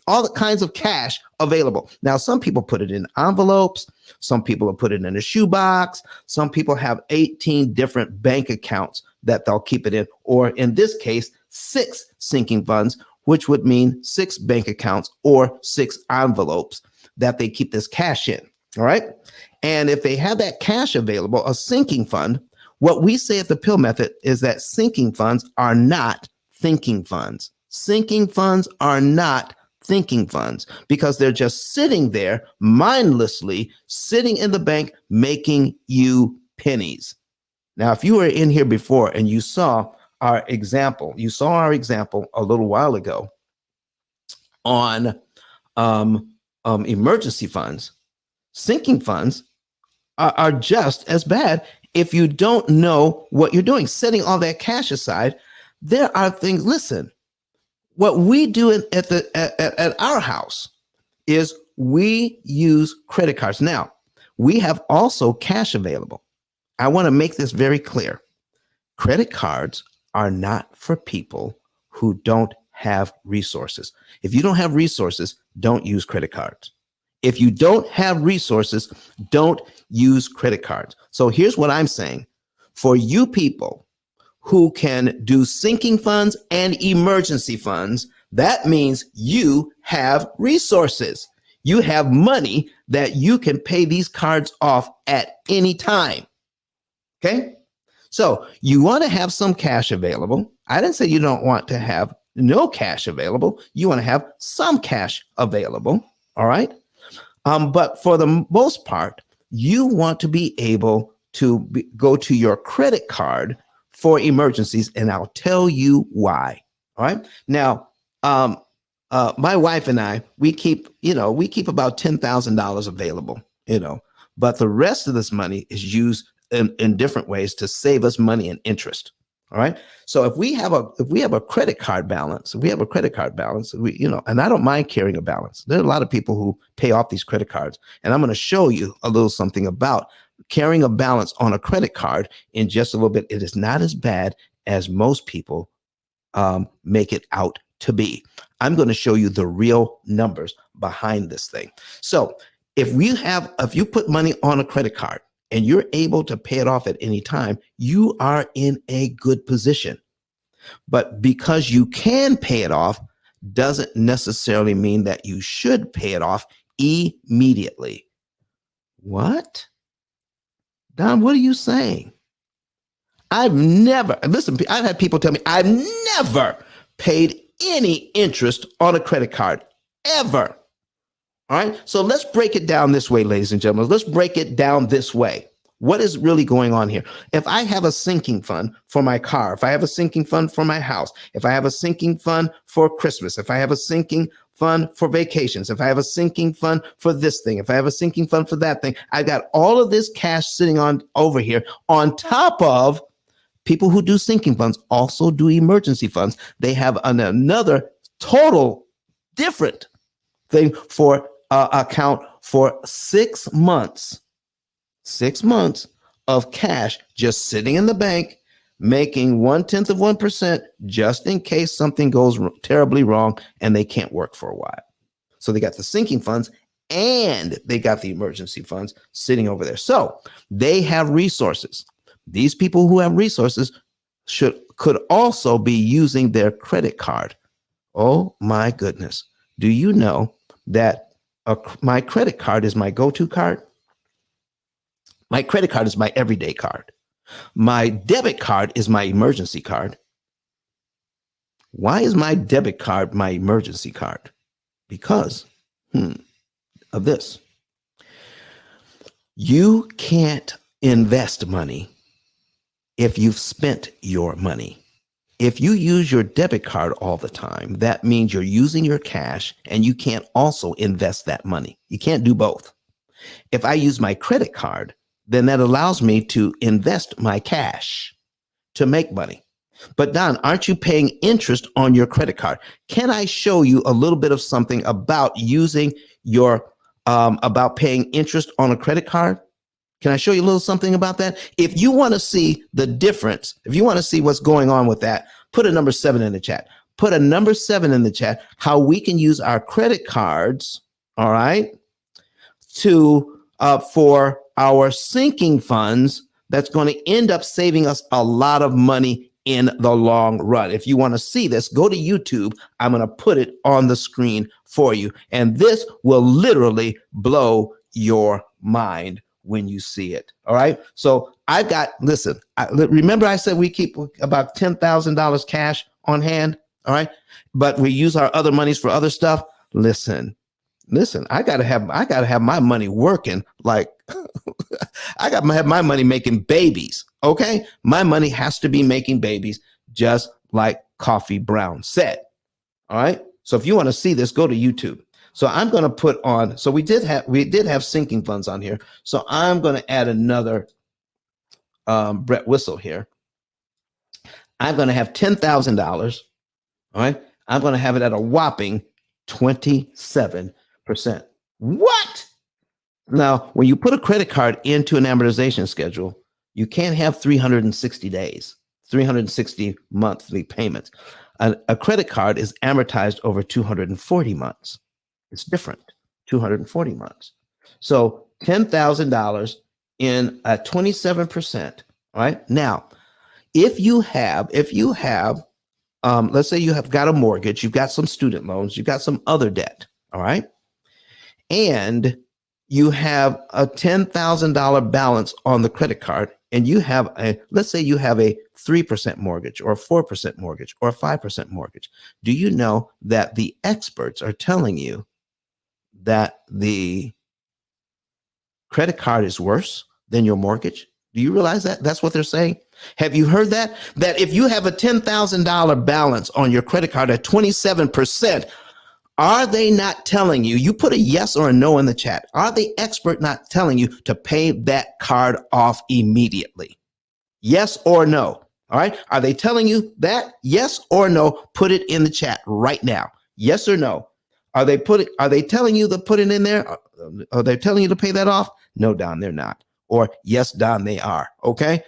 all the kinds of cash available. Now, some people put it in envelopes. Some people have put it in a shoebox. Some people have 18 different bank accounts that they'll keep it in, or in this case, 6 sinking funds, which would mean 6 bank accounts or 6 envelopes that they keep this cash in. All right. And if they have that cash available, a sinking fund, what we say at the P.I.L.L method is that sinking funds are not thinking funds. Sinking funds are not thinking funds because they're just sitting there mindlessly, sitting in the bank, making you pennies. Now, if you were in here before and you saw our example a little while ago on emergency funds, sinking funds are just as bad if you don't know what you're doing, setting all that cash aside. There are things, listen, what we do at our house is we use credit cards. Now, we have also cash available. I want to make this very clear. Credit cards are not for people who don't have resources. If you don't have resources, don't use credit cards. If you don't have resources, don't use credit cards. So here's what I'm saying. For you people who can do sinking funds and emergency funds, that means you have resources. You have money that you can pay these cards off at any time. Okay? So you want to have some cash available. I didn't say you don't want to have no cash available. You want to have some cash available. All right? But for the most part, you want to be able to go to your credit card for emergencies, and I'll tell you why. All right. Now, my wife and I, we keep about $10,000 available, but the rest of this money is used in different ways to save us money and interest. All right. So if we have a credit card balance, and I don't mind carrying a balance. There are a lot of people who pay off these credit cards, and I'm going to show you a little something about carrying a balance on a credit card in just a little bit. It is not as bad as most people make it out to be. I'm going to show you the real numbers behind this thing. So if you put money on a credit card and you're able to pay it off at any time, you are in a good position. But because you can pay it off doesn't necessarily mean that you should pay it off immediately. What? Don, what are you saying? I've had people tell me I've never paid any interest on a credit card, ever. All right. So let's break it down this way, ladies and gentlemen. Let's break it down this way. What is really going on here? If I have a sinking fund for my car, if I have a sinking fund for my house, if I have a sinking fund for Christmas, if I have a sinking fund for vacations, if I have a sinking fund for this thing, if I have a sinking fund for that thing, I got all of this cash sitting on over here on top of people who do sinking funds also do emergency funds. They have another total different thing for account for 6 months. 6 months of cash just sitting in the bank, making 0.1% just in case something goes terribly wrong and they can't work for a while. So they got the sinking funds and they got the emergency funds sitting over there. So they have resources. These people who have resources could also be using their credit card. Oh my goodness. Do you know that my credit card is my go-to card. My credit card is my everyday card. My debit card is my emergency card. Why is my debit card my emergency card? Because of this. You can't invest money if you've spent your money. If you use your debit card all the time, that means you're using your cash and you can't also invest that money. You can't do both. If I use my credit card, then that allows me to invest my cash to make money. But Don, aren't you paying interest on your credit card? Can I show you a little bit of something about using your about paying interest on a credit card? Can I show you a little something about that? If you want to see the difference, if you want to see what's going on with that, put a number 7 in the chat. Put a number 7 in the chat, how we can use our credit cards, all right, to for our sinking funds that's going to end up saving us a lot of money in the long run. If you want to see this, go to YouTube. I'm going to put it on the screen for you. And this will literally blow your mind when you see it. All right. So I've got, listen, remember I said we keep about $10,000 cash on hand. All right. But we use our other monies for other stuff. Listen, I gotta have my money working. Like I gotta have my money making babies. Okay. My money has to be making babies, just like Coffee Brown said. All right. So if you want to see this, go to YouTube. So I'm going to put on, so we did have sinking funds on here. So I'm going to add another Brett Whistle here. I'm going to have $10,000. All right. I'm going to have it at a whopping 27%. What? Now, when you put a credit card into an amortization schedule, you can't have 360 days, 360 monthly payments. A credit card is amortized over 240 months. It's different, 240 months. So $10,000 in at 27%. All right. Now, if you have, let's say you have got a mortgage, you've got some student loans, you've got some other debt. All right. And you have a $10,000 balance on the credit card, and you have let's say you have a 3% mortgage or a 4% mortgage or a 5% mortgage. Do you know that the experts are telling you that the credit card is worse than your mortgage? Do you realize that? That's what they're saying. Have you heard that? That if you have a $10,000 balance on your credit card at 27%, are they not telling you, you put a yes or a no in the chat, are the expert not telling you to pay that card off immediately? Yes or no? All right. Are they telling you that? Yes or no? Put it in the chat right now. Yes or no? Are they telling you to put it in there? Are they telling you to pay that off? No, Don, they're not. Or yes, Don, they are. Okay.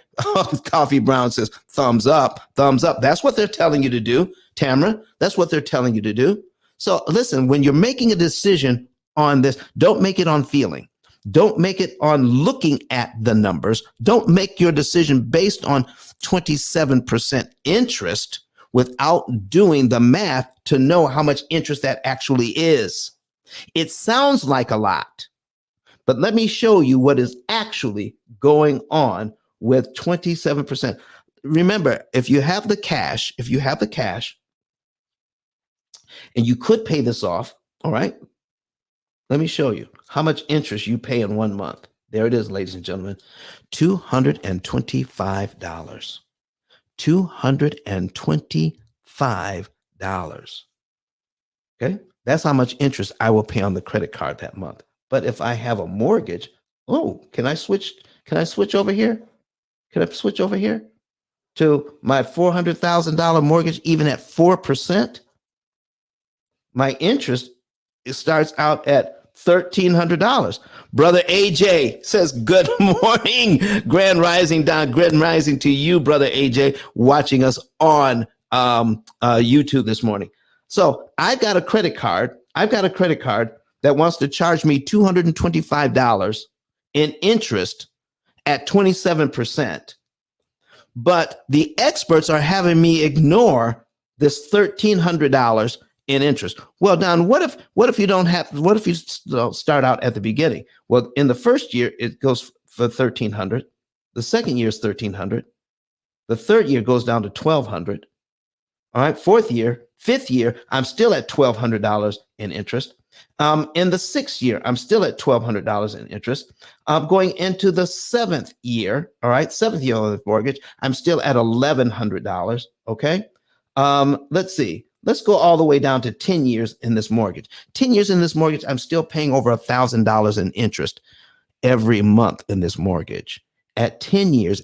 Coffee Brown says thumbs up, thumbs up. That's what they're telling you to do. Tamara, that's what they're telling you to do. So listen, when you're making a decision on this, don't make it on feeling. Don't make it on looking at the numbers. Don't make your decision based on 27% interest without doing the math to know how much interest that actually is. It sounds like a lot, but let me show you what is actually going on with 27%. Remember, if you have the cash, and you could pay this off, all right? Let me show you how much interest you pay in 1 month. There it is, ladies and gentlemen, $225. $225. Okay? That's how much interest I will pay on the credit card that month. But if I have a mortgage, can I switch over here? Can I switch over here to my $400,000 mortgage even at 4%? My interest, it starts out at $1,300. Brother AJ says, good morning. Grand Rising, Don. Grand Rising to you, Brother AJ, watching us on YouTube this morning. So I've got a credit card. That wants to charge me $225 in interest at 27%. But the experts are having me ignore this $1,300 in interest. Well, Don, what if you don't have, what if you start out at the beginning? Well, in the first year, it goes for 1,300. The second year is 1,300. The third year goes down to 1,200. All right. Fifth year, I'm still at $1,200 in interest. In the sixth year, I'm still at $1,200 in interest. Going into the seventh year, all right, seventh year on the mortgage, I'm still at $1,100. Okay. Let's see. Let's go all the way down to 10 years in this mortgage. 10 years in this mortgage, I'm still paying over $1,000 in interest every month in this mortgage. At 10 years,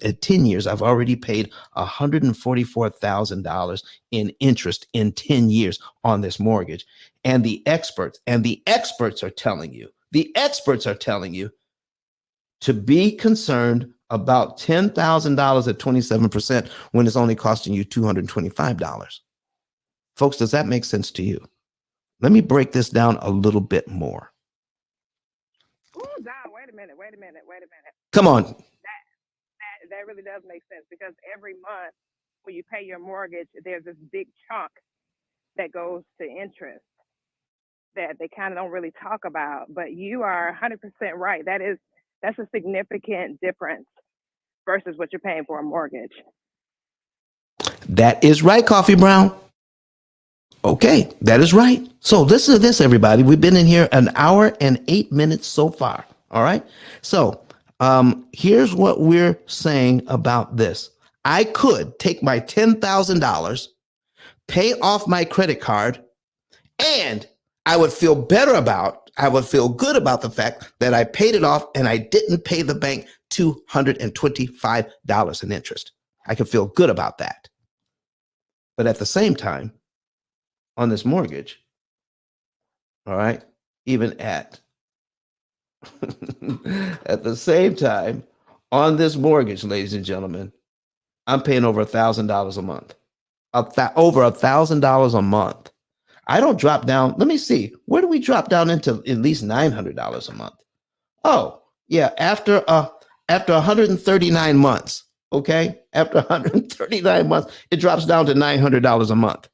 I've already paid $144,000 in interest in 10 years on this mortgage. And the experts are telling you, to be concerned about $10,000 at 27% when it's only costing you $225. Folks, does that make sense to you? Let me break this down a little bit more. Ooh, Don, wait a minute. Come on. That really does make sense, because every month when you pay your mortgage, there's this big chunk that goes to interest that they kind of don't really talk about. But you are 100% right. That's a significant difference versus what you're paying for a mortgage. That is right, Coffee Brown. Okay, that is right. So listen to this, everybody. We've been in here an hour and 8 minutes so far. All right. So here's what we're saying about this. I could take my $10,000, pay off my credit card, and I would feel good about the fact that I paid it off and I didn't pay the bank $225 in interest. I could feel good about that. But at the same time, on this mortgage, all right, even at the same time, on this mortgage, ladies and gentlemen, I'm paying over $1,000 a month. Over $1,000 a month. I don't drop down. Let me see. Where do we drop down into at least $900 a month? Oh, yeah. After 139 months. Okay. After 139 months, it drops down to $900 a month.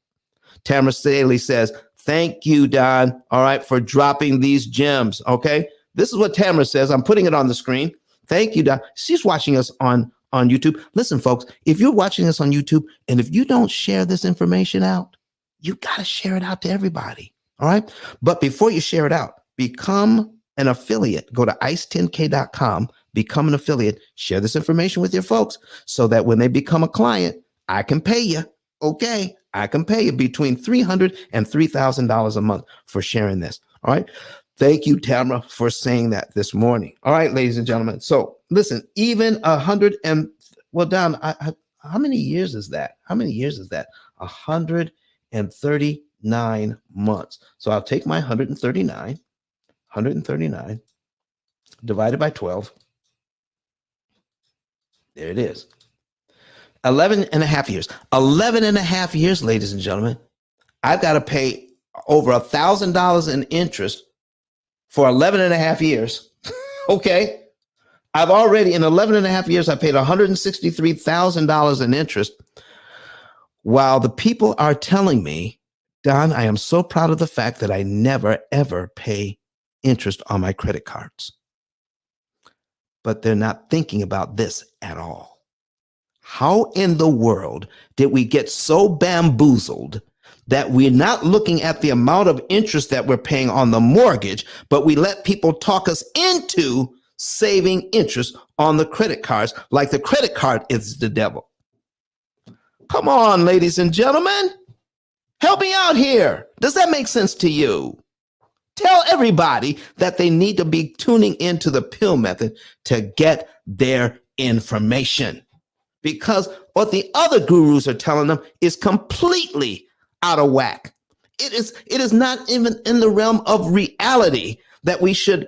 Tamara Staley says, thank you, Don. All right. For dropping these gems. Okay. This is what Tamara says. I'm putting it on the screen. Thank you, Don. She's watching us on YouTube. Listen, folks, if you're watching us on YouTube and if you don't share this information out, you got to share it out to everybody. All right. But before you share it out, become an affiliate. Go to ice10k.com, become an affiliate, share this information with your folks so that when they become a client, I can pay you. Okay. I can pay you between $300 and $3,000 a month for sharing this. All right. Thank you, Tamara, for saying that this morning. All right, ladies and gentlemen. So listen, even Don, how many years is that? 139 months. So I'll take my 139 divided by 12. There it is. 11 and a half years. 11 and a half years, ladies and gentlemen. I've got to pay over $1,000 in interest for 11 and a half years. Okay. I've already, in 11 and a half years, I paid $163,000 in interest. While the people are telling me, Don, I am so proud of the fact that I never, ever pay interest on my credit cards. But they're not thinking about this at all. How in the world did we get so bamboozled that we're not looking at the amount of interest that we're paying on the mortgage, but we let people talk us into saving interest on the credit cards like the credit card is the devil? Come on, ladies and gentlemen. Help me out here. Does that make sense to you? Tell everybody that they need to be tuning into the P.I.L.L method to get their information. Because what the other gurus are telling them is completely out of whack. It is not even in the realm of reality that we should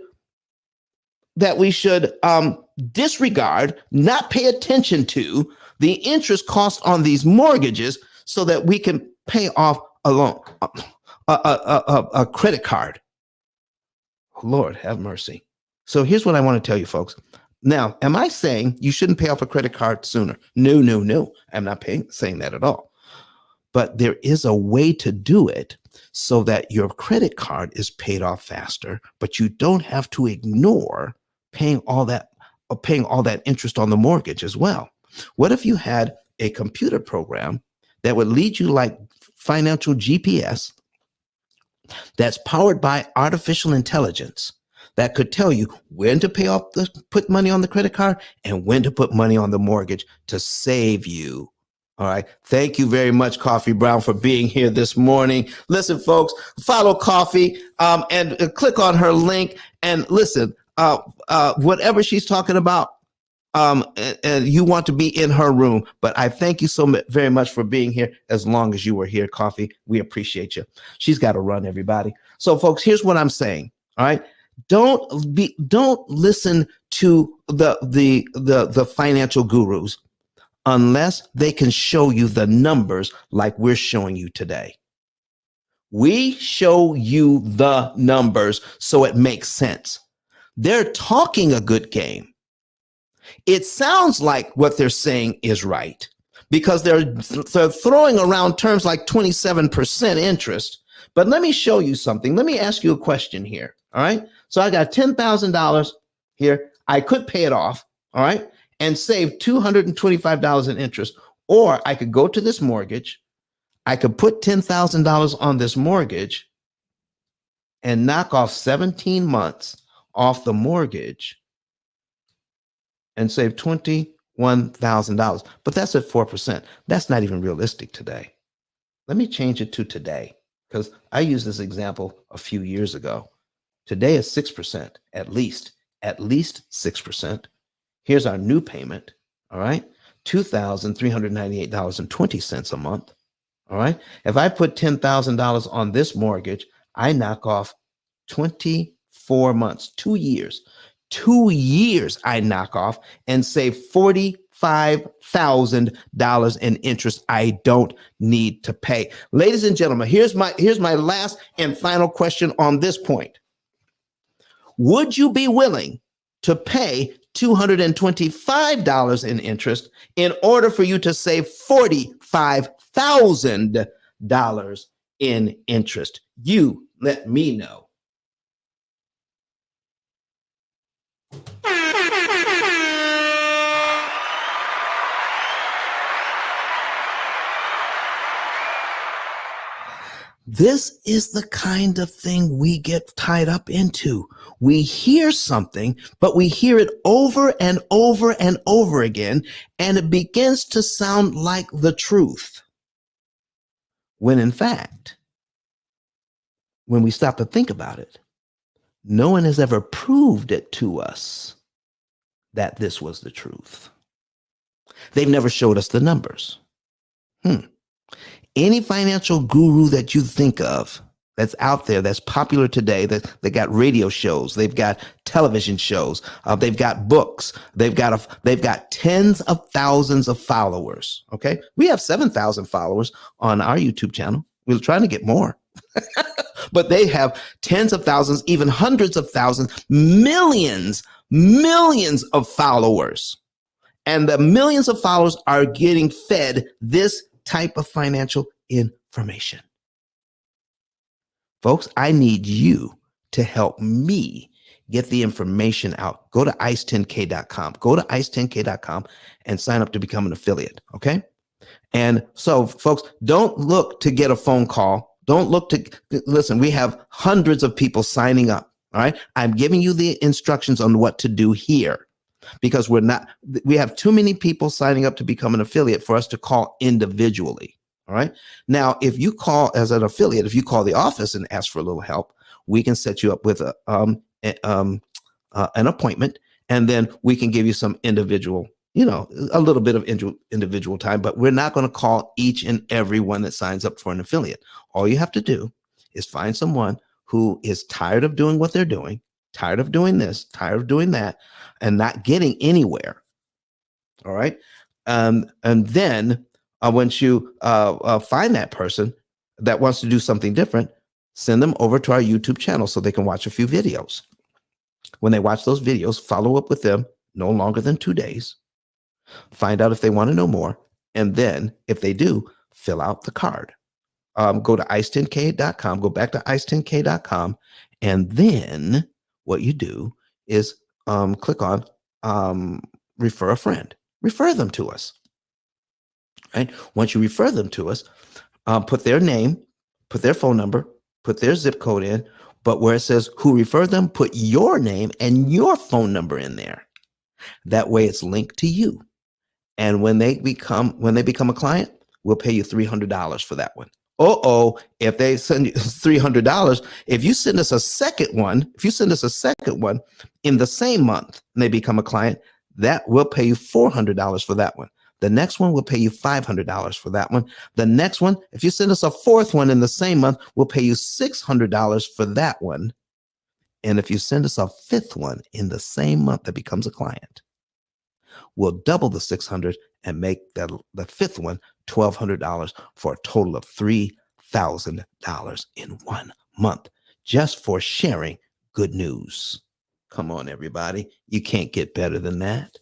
disregard, not pay attention to the interest cost on these mortgages so that we can pay off a loan, a credit card. Lord have mercy. So here's what I want to tell you, folks. Now, am I saying you shouldn't pay off a credit card sooner? No. I'm not saying that at all. But there is a way to do it so that your credit card is paid off faster, but you don't have to ignore paying all that interest on the mortgage as well. What if you had a computer program that would lead you like financial GPS that's powered by artificial intelligence that could tell you when to put money on the credit card and when to put money on the mortgage to save you. All right. Thank you very much, Coffee Brown, for being here this morning. Listen, folks, follow Coffee and click on her link and listen, whatever she's talking about, and you want to be in her room. But I thank you so very much for being here. As long as you were here, Coffee, we appreciate you. She's got to run, everybody. So, folks, here's what I'm saying. All right, don't listen to the financial gurus unless they can show you the numbers like we're showing you today. We show you the numbers so it makes sense. They're talking a good game. It sounds like what they're saying is right because they're throwing around terms like 27% interest. But let me show you something. Let me ask you a question here. All right. So I got $10,000 here. I could pay it off. All right. And save $225 in interest. Or I could go to this mortgage. I could put $10,000 on this mortgage and knock off 17 months off the mortgage and save $21,000. But that's at 4%. That's not even realistic today. Let me change it to today because I used this example a few years ago. Today is 6%, at least 6%. Here's our new payment, all right? $2,398.20 a month, all right? If I put $10,000 on this mortgage, I knock off 24 months, 2 years. 2 years I knock off and save $45,000 in interest I don't need to pay. Ladies and gentlemen, here's my last and final question on this point. Would you be willing to pay $225 in interest in order for you to save $45,000 in interest? You let me know. This is the kind of thing we get tied up into. We hear something, but we hear it over and over and over again, and it begins to sound like the truth. When in fact, when we stop to think about it, no one has ever proved it to us that this was the truth. They've never showed us the numbers. Any financial guru that you think of that's out there, that's popular today, that they got radio shows, they've got television shows, they've got books, they've got tens of thousands of followers. Okay, we have 7,000 followers on our YouTube channel. We're trying to get more, but they have tens of thousands, even hundreds of thousands, millions of followers, and the millions of followers are getting fed this type of financial information. Folks, I need you to help me get the information out. Go to ice10k.com. Go to ice10k.com and sign up to become an affiliate, okay? And so, folks, don't look to get a phone call. Don't look to listen. We have hundreds of people signing up, all right? I'm giving you the instructions on what to do here, because we have too many people signing up to become an affiliate for us to call individually. All right. Now, if you call as an affiliate, if you call the office and ask for a little help, we can set you up with an appointment, and then we can give you some individual, a little bit of individual time, but we're not going to call each and every one that signs up for an affiliate. All you have to do is find someone who is tired of doing what they're doing, tired of doing this, tired of doing that, and not getting anywhere. All right. And then once you find that person that wants to do something different, send them over to our YouTube channel so they can watch a few videos. When they watch those videos, follow up with them no longer than 2 days. Find out if they want to know more. And then if they do, fill out the card. go to ice10k.com, go back to ice10k.com, and then what you do is click on refer a friend. Refer them to us. Right? Once you refer them to us, put their name, put their phone number, put their zip code in, but where it says who referred them, put your name and your phone number in there. That way it's linked to you. And when they become a client, we'll pay you $300 for that one. If they send you $300, if you send us a second one in the same month and they become a client, that will pay you $400 for that one. The next one will pay you $500 for that one. The next one, if you send us a fourth one in the same month, we'll pay you $600 for that one. And if you send us a fifth one in the same month that becomes a client, we'll double the 600 and make the fifth one $1,200 for a total of $3,000 in 1 month just for sharing good news. Come on, everybody. You can't get better than that.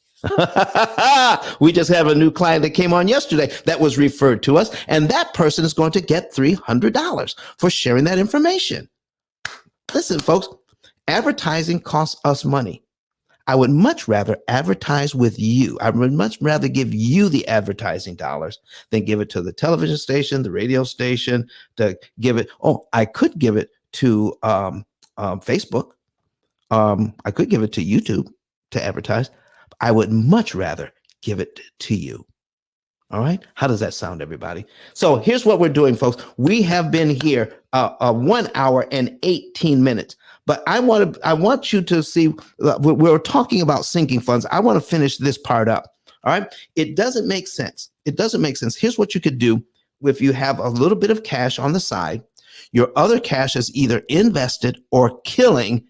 We just have a new client that came on yesterday that was referred to us, and that person is going to get $300 for sharing that information. Listen, folks, advertising costs us money. I would much rather advertise with you. I would much rather give you the advertising dollars than give it to the television station, the radio station, to give it. Oh, I could give it to Facebook. I could give it to YouTube to advertise. I would much rather give it to you. All right. How does that sound, everybody? So here's what we're doing, folks. We have been here 1 hour and 18 minutes. But I want you to see, we're talking about sinking funds. I want to finish this part up. All right. It doesn't make sense. It doesn't make sense. Here's what you could do if you have a little bit of cash on the side. Your other cash is either invested or killing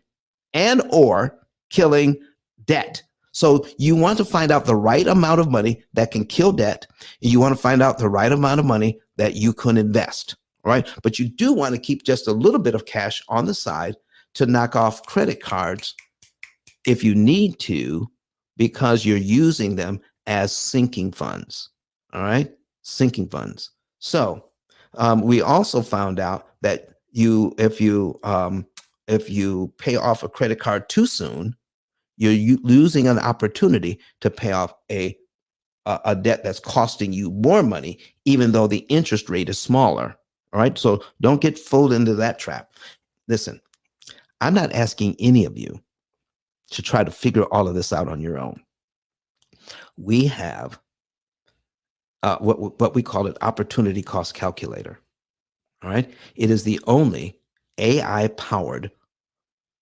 debt. So you want to find out the right amount of money that can kill debt. And you want to find out the right amount of money that you can invest. All right. But you do want to keep just a little bit of cash on the side to knock off credit cards if you need to, because you're using them as sinking funds. All right. Sinking funds. So we also found out that if you pay off a credit card too soon, you're losing an opportunity to pay off a debt that's costing you more money, even though the interest rate is smaller. All right. So don't get fooled into that trap. Listen, I'm not asking any of you to try to figure all of this out on your own. We have what we call an opportunity cost calculator. All right. It is the only AI-powered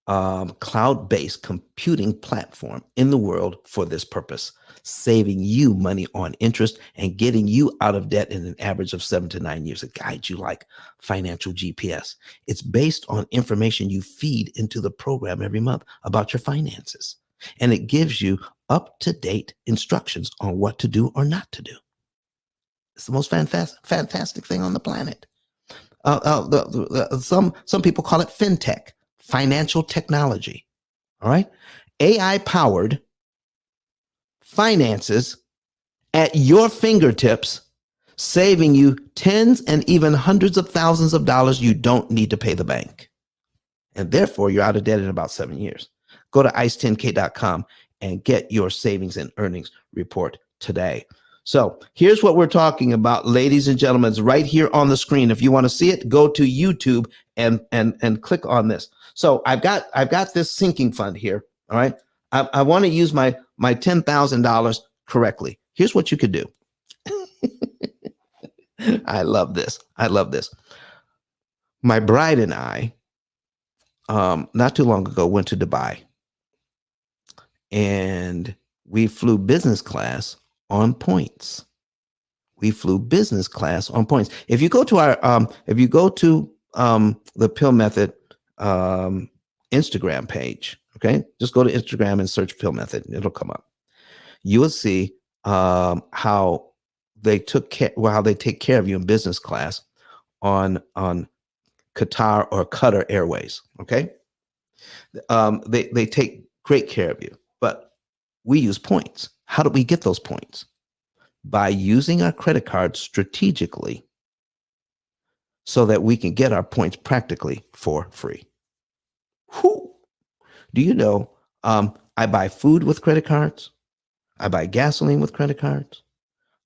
cloud-based computing platform in the world for this purpose, saving you money on interest and getting you out of debt in an average of 7 to 9 years. It guides you like financial GPS. It's based on information you feed into the program every month about your finances, and it gives you up-to-date instructions on what to do or not to do. It's the most fantastic thing on the planet. Some people call it Fintech. Financial technology. All right. AI powered finances at your fingertips, saving you tens and even hundreds of thousands of dollars you don't need to pay the bank. And therefore, you're out of debt in about 7 years. Go to ice10k.com and get your savings and earnings report today. So here's what we're talking about, ladies and gentlemen. It's right here on the screen. If you want to see it, go to YouTube and click on this. So I've got this sinking fund here. All right. I want to use my $10,000 correctly. Here's what you could do. I love this. My bride and I, not too long ago, went to Dubai, and we flew business class on points. If you go to our, the P.I.L.L Method Instagram page, okay, just go to Instagram and search P.I.L.L Method, and it'll come up. You will see how they take care of you in business class on Qatar or Qatar Airways. Okay, they take great care of you, but we use points. How do we get those points? By using our credit card strategically so that we can get our points practically for free. Whew. Do you know I buy food with credit cards? I buy gasoline with credit cards.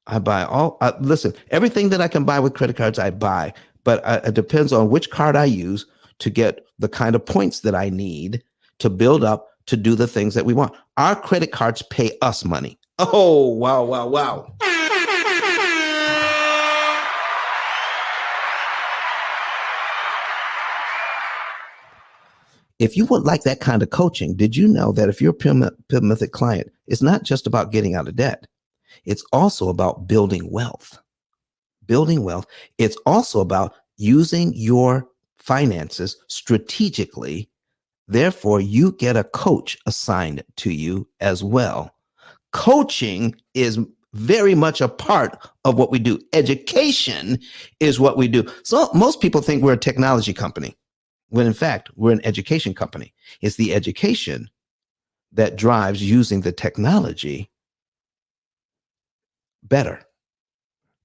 I buy listen, everything that I can buy with credit cards, I buy, but it depends on which card I use to get the kind of points that I need to build up to do the things that we want. Our credit cards pay us money. Oh, wow, wow, wow. If you would like that kind of coaching, did you know that if you're a P.I.L.L Method client, it's not just about getting out of debt. It's also about building wealth. Building wealth. It's also about using your finances strategically. Therefore, you get a coach assigned to you as well. Coaching is very much a part of what we do. Education is what we do. So most people think we're a technology company, when in fact, we're an education company. It's the education that drives using the technology better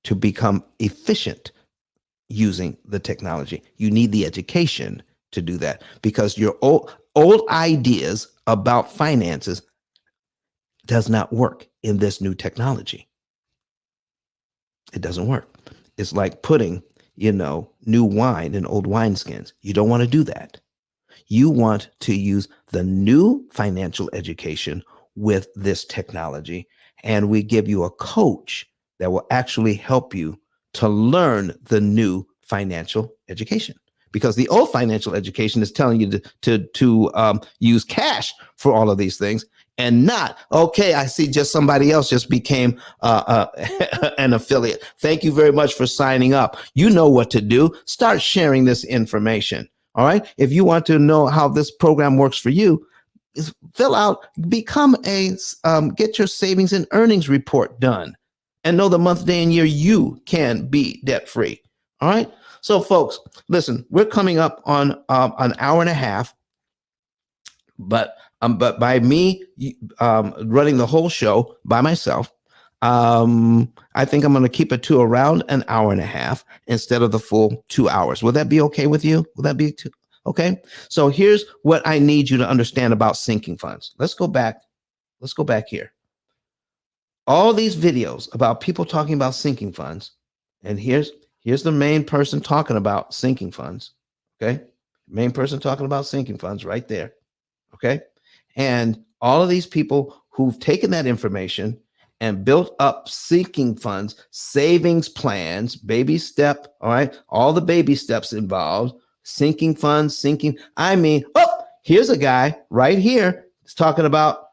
to become efficient using the technology. You need the education to do that because your old ideas about finances does not work in this new technology. It doesn't work. It's like putting, new wine in old wineskins. You don't want to do that. You want to use the new financial education with this technology. And we give you a coach that will actually help you to learn the new financial education. Because the old financial education is telling you to use cash for all of these things and not, okay, I see just somebody else just became an affiliate. Thank you very much for signing up. You know what to do. Start sharing this information. All right. If you want to know how this program works for you, fill out, become get your savings and earnings report done and know the month, day, and year you can be debt free. All right. So, folks, listen, we're coming up on an hour and a half, but by me running the whole show by myself, I think I'm going to keep it to around an hour and a half instead of the full 2 hours. Will that be okay with you? Will that be okay? So here's what I need you to understand about sinking funds. Let's go back. Let's go back here. All these videos about people talking about sinking funds, and here's the main person talking about sinking funds. Okay, main person talking about sinking funds right there. Okay, and all of these people who've taken that information and built up sinking funds, savings plans, baby step, all right, all the baby steps involved, sinking funds, here's a guy right here. He's talking about,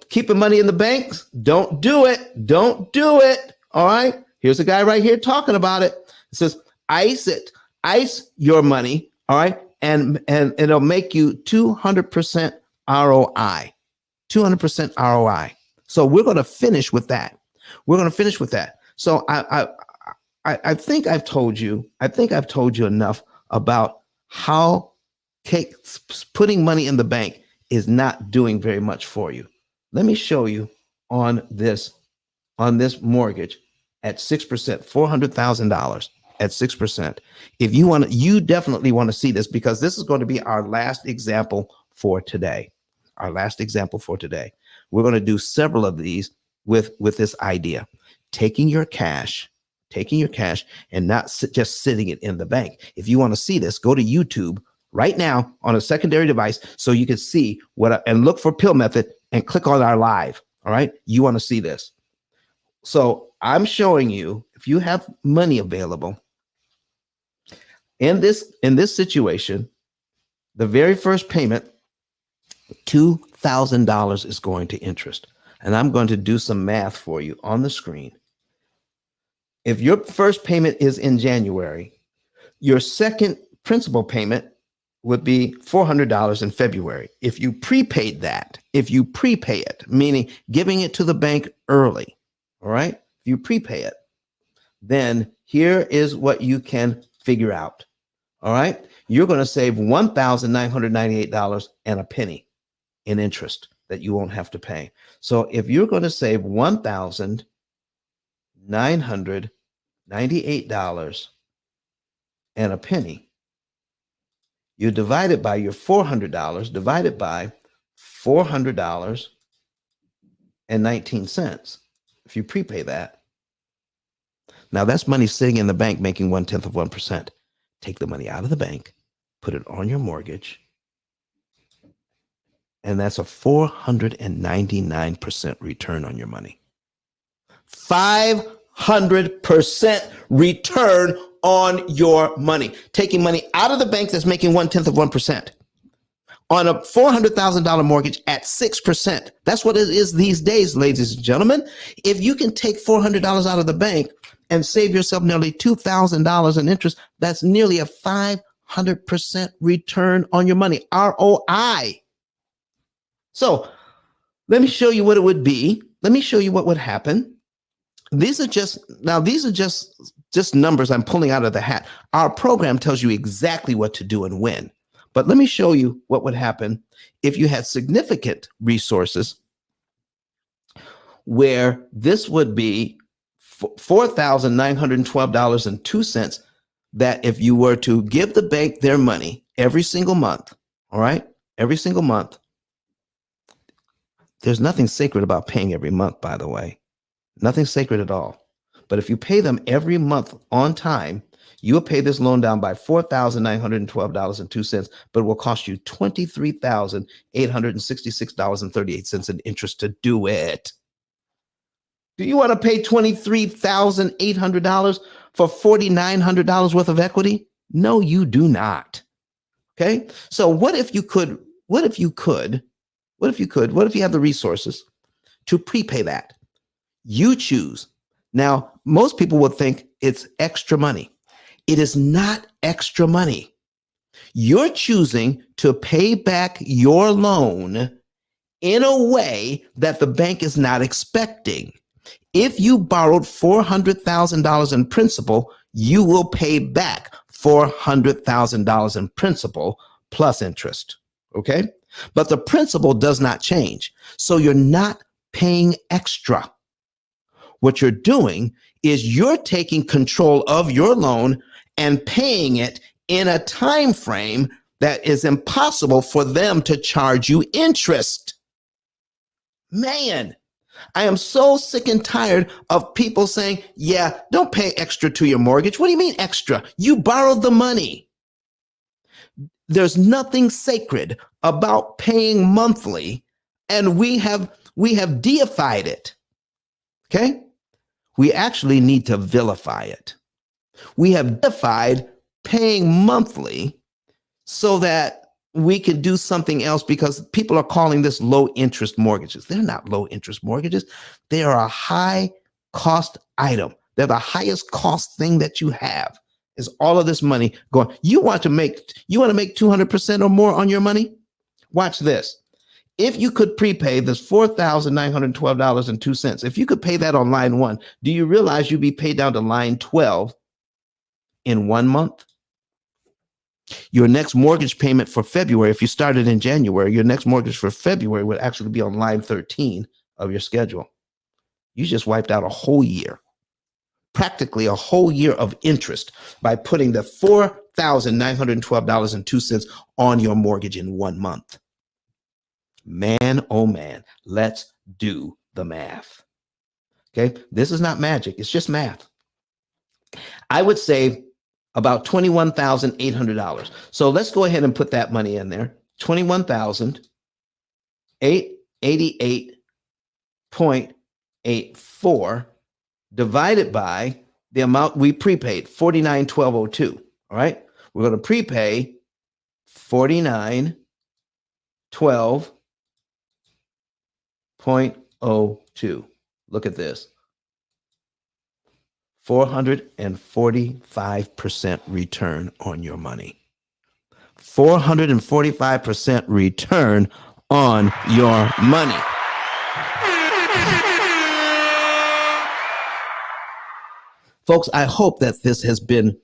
keeping money in the banks. Don't do it. Don't do it. All right. Here's a guy right here talking about it. It says, ice your money. All right. And it'll make you 200% ROI, 200% ROI. So we're going to finish with that. So I think I've told you enough about how putting money in the bank is not doing very much for you. Let me show you on this mortgage at 6%, $400,000 at 6%. If you definitely want to see this because this is going to be our last example for today. We're going to do several of these with this idea, taking your cash and not just sitting it in the bank. If you want to see this, go to YouTube right now on a secondary device so you can see and look for P.I.L.L Method and click on our live. All right. You want to see this. So I'm showing you, if you have money available in this situation, the very first payment, $2,000 is going to interest. And I'm going to do some math for you on the screen. If your first payment is in January, your second principal payment would be $400 in February. If you prepay it, meaning giving it to the bank early, all right? If you prepay it, then here is what you can figure out, all right? You're going to save $1,998 and a penny in interest that you won't have to pay. So if you're going to save $1,998 and a penny. You divide it by your $400, divided by $400.19. If you prepay that, now that's money sitting in the bank making 0.1%. Take the money out of the bank, put it on your mortgage, and that's a 499% return on your money. 500% return on your money. Taking money out of the bank that's making 0.1% on a $400,000 mortgage at 6%. That's what it is these days, ladies and gentlemen. If you can take $400 out of the bank and save yourself nearly $2,000 in interest, that's nearly a 500% return on your money, ROI. So let me show you what it would be. Let me show you what would happen. These are just numbers I'm pulling out of the hat. Our program tells you exactly what to do and when. But let me show you what would happen if you had significant resources, where this would be $4,912.02, that if you were to give the bank their money every single month, all right, every single month. There's nothing sacred about paying every month, by the way. Nothing sacred at all. But if you pay them every month on time, you will pay this loan down by $4,912.02, but it will cost you $23,866.38 in interest to do it. Do you want to pay $23,800 for $4,900 worth of equity? No, you do not. Okay. So what if you have the resources to prepay that? You choose. Now, most people would think it's extra money. It is not extra money. You're choosing to pay back your loan in a way that the bank is not expecting. If you borrowed $400,000 in principal, you will pay back $400,000 in principal plus interest. Okay? But the principal does not change. So you're not paying extra. What you're doing is you're taking control of your loan and paying it in a time frame that is impossible for them to charge you interest. Man, I am so sick and tired of people saying, yeah, don't pay extra to your mortgage. What do you mean extra? You borrowed the money. There's nothing sacred about paying monthly, and we have deified it. Okay? We actually need to vilify it. We have deified paying monthly so that we can do something else, because people are calling this low interest mortgages. They're not low interest mortgages. They are a high cost item. They're the highest cost thing that you have, is all of this money going. You want to make 200% or more on your money? Watch this. If you could prepay this $4,912.02, if you could pay that on line 1, do you realize you'd be paid down to line 12 in 1 month? Your next mortgage payment for February, if you started in January, your next mortgage for February would actually be on line 13 of your schedule. You just wiped out a whole year, practically a whole year of interest, by putting the $4,912.02 on your mortgage in 1 month. Man, oh man, let's do the math. Okay, this is not magic. It's just math. I would save about $21,800. So let's go ahead and put that money in there. $21,888.84 divided by the amount we prepaid, $49,1202. All right, we're going to prepay $49,12.02. Look at this. 445% return on your money. 445% return on your money. Folks, I hope this has been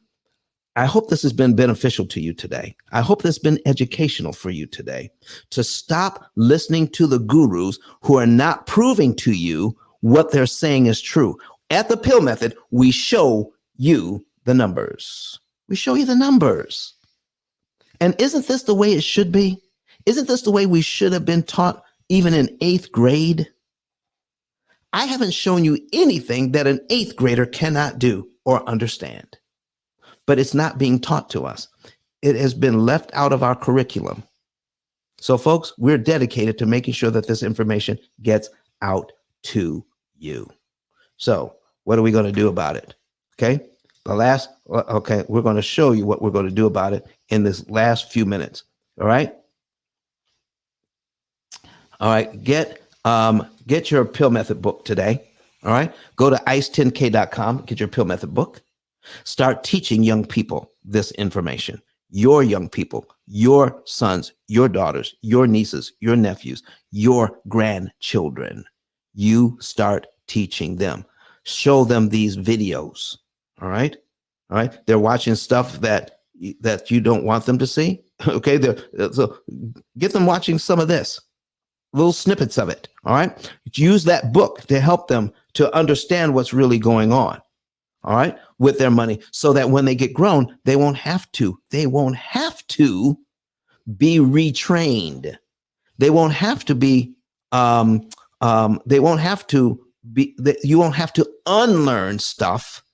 beneficial to you today. I hope this has been educational for you today, to stop listening to the gurus who are not proving to you what they're saying is true. At the P.I.L.L Method, we show you the numbers. We show you the numbers. And isn't this the way it should be? Isn't this the way we should have been taught even in 8th grade? I haven't shown you anything that an 8th grader cannot do or understand, but it's not being taught to us. It has been left out of our curriculum. So folks, we're dedicated to making sure that this information gets out to you. So what are we going to do about it? Okay. We're going to show you what we're going to do about it in this last few minutes. All right. All right. Get your P.I.L.L method book today. All right. Go to ice10k.com, get your P.I.L.L method book. Start teaching young people this information. Your young people, your sons, your daughters, your nieces, your nephews, your grandchildren. You start teaching them. Show them these videos. All right. All right. They're watching stuff that you don't want them to see. Okay. So get them watching some of this, little snippets of it. All right. Use that book to help them to understand what's really going on. All right, with their money, so that when they get grown, they won't have to be retrained. They won't have to be, you won't have to unlearn stuff.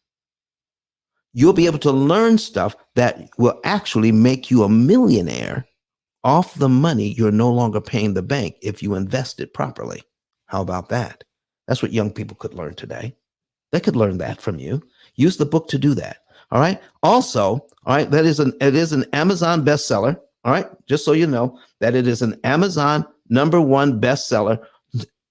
You'll be able to learn stuff that will actually make you a millionaire off the money you're no longer paying the bank if you invest it properly. How about that? That's what young people could learn today. They could learn that from you. Use the book to do that. All right. Also, all right, it is an Amazon bestseller. All right. Just so you know that it is an Amazon #1 bestseller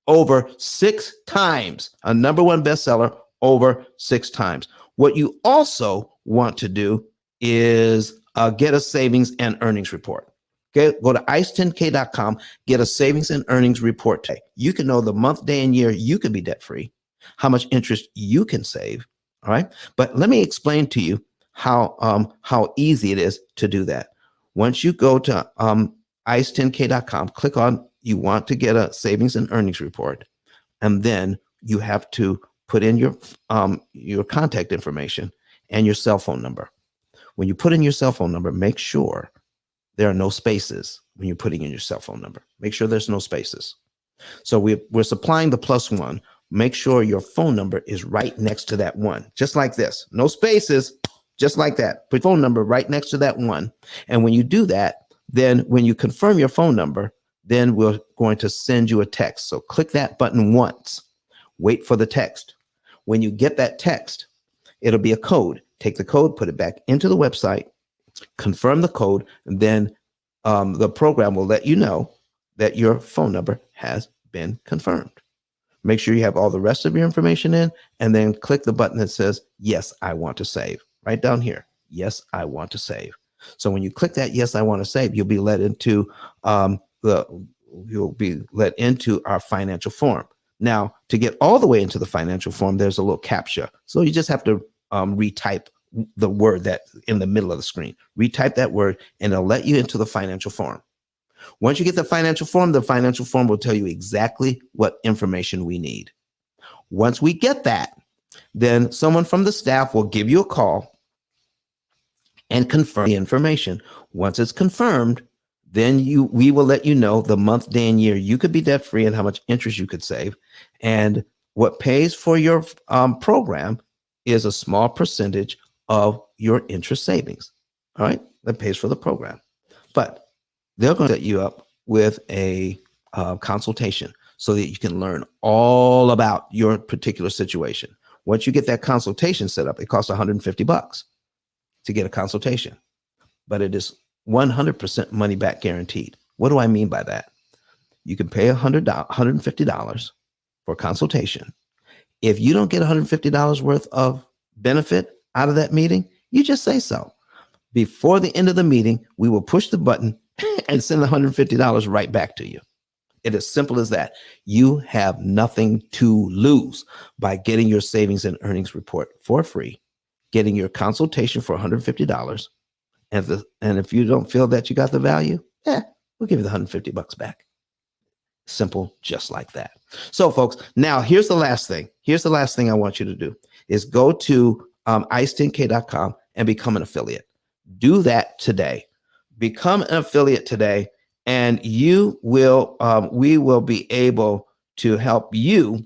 over 6 times. A #1 bestseller over 6 times. What you also want to do is get a savings and earnings report. Okay, go to ice10k.com, get a savings and earnings report today. You can know the month, day, and year you could be debt free, how much interest you can save. All right. But let me explain to you how easy it is to do that. Once you go to ice10k.com, click on you want to get a savings and earnings report, and then you have to put in your contact information and your cell phone number. When you put in your cell phone number, make sure there are no spaces when you're putting in your cell phone number. Make sure there's no spaces. So we're supplying the +1. Make sure your phone number is right next to that 1, just like this. No spaces, just like that. Put phone number right next to that 1. And when you do that, then when you confirm your phone number, then we're going to send you a text. So click that button once. Wait for the text. When you get that text, it'll be a code. Take the code, put it back into the website, confirm the code, and then the program will let you know that your phone number has been confirmed. Make sure you have all the rest of your information in, and then click the button that says, yes, I want to save. Right down here. Yes, I want to save. So when you click that, yes, I want to save, you'll be led into our financial form. Now, to get all the way into the financial form, there's a little CAPTCHA. So you just have to retype the word that in the middle of the screen. Retype that word, and it'll let you into the financial form. Once you get the financial form will tell you exactly what information we need. Once we get that, then someone from the staff will give you a call and confirm the information. Once it's confirmed, then we will let you know the month, day, and year you could be debt free and how much interest you could save. And what pays for your program is a small percentage of your interest savings. All right, that pays for the program. But they're going to set you up with a consultation so that you can learn all about your particular situation. Once you get that consultation set up, it costs $150 to get a consultation, but it is 100% money back guaranteed. What do I mean by that? You can pay $150 for a consultation. If you don't get $150 worth of benefit out of that meeting, you just say so. Before the end of the meeting, we will push the button and send $150 right back to you. It is simple as that. You have nothing to lose by getting your savings and earnings report for free, getting your consultation for $150. And if you don't feel that you got the value, we'll give you the $150 back. Simple, just like that. So folks, now here's the last thing. Here's the last thing I want you to do is go to ice10k.com and become an affiliate. do that today. Become an affiliate today, and you will. We will be able to help you.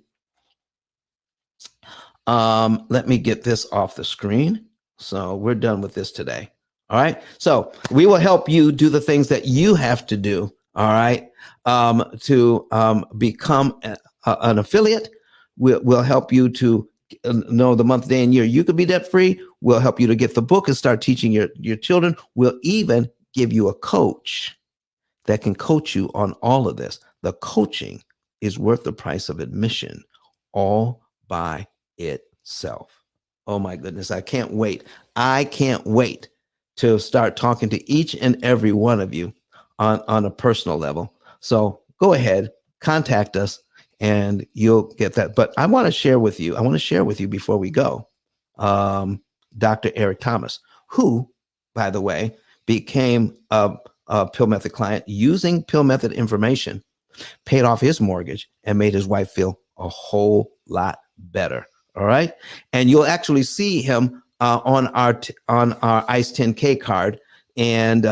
Let me get this off the screen. So we're done with this today. All right. So we will help you do the things that you have to do. All right. To become an affiliate. We'll help you to know the month, day, and year you could be debt free. We'll help you to get the book and start teaching your children. We'll even give you a coach that can coach you on all of this. The coaching is worth the price of admission all by itself. Oh my goodness, I can't wait. I can't wait to start talking to each and every one of you on a personal level. So go ahead, contact us, and you'll get that. But I want to share with you before we go, Dr. Eric Thomas, who, by the way, became a Pill Method client using Pill Method information, paid off his mortgage, and made his wife feel a whole lot better. All right, and you'll actually see him on our ICE 10K card, and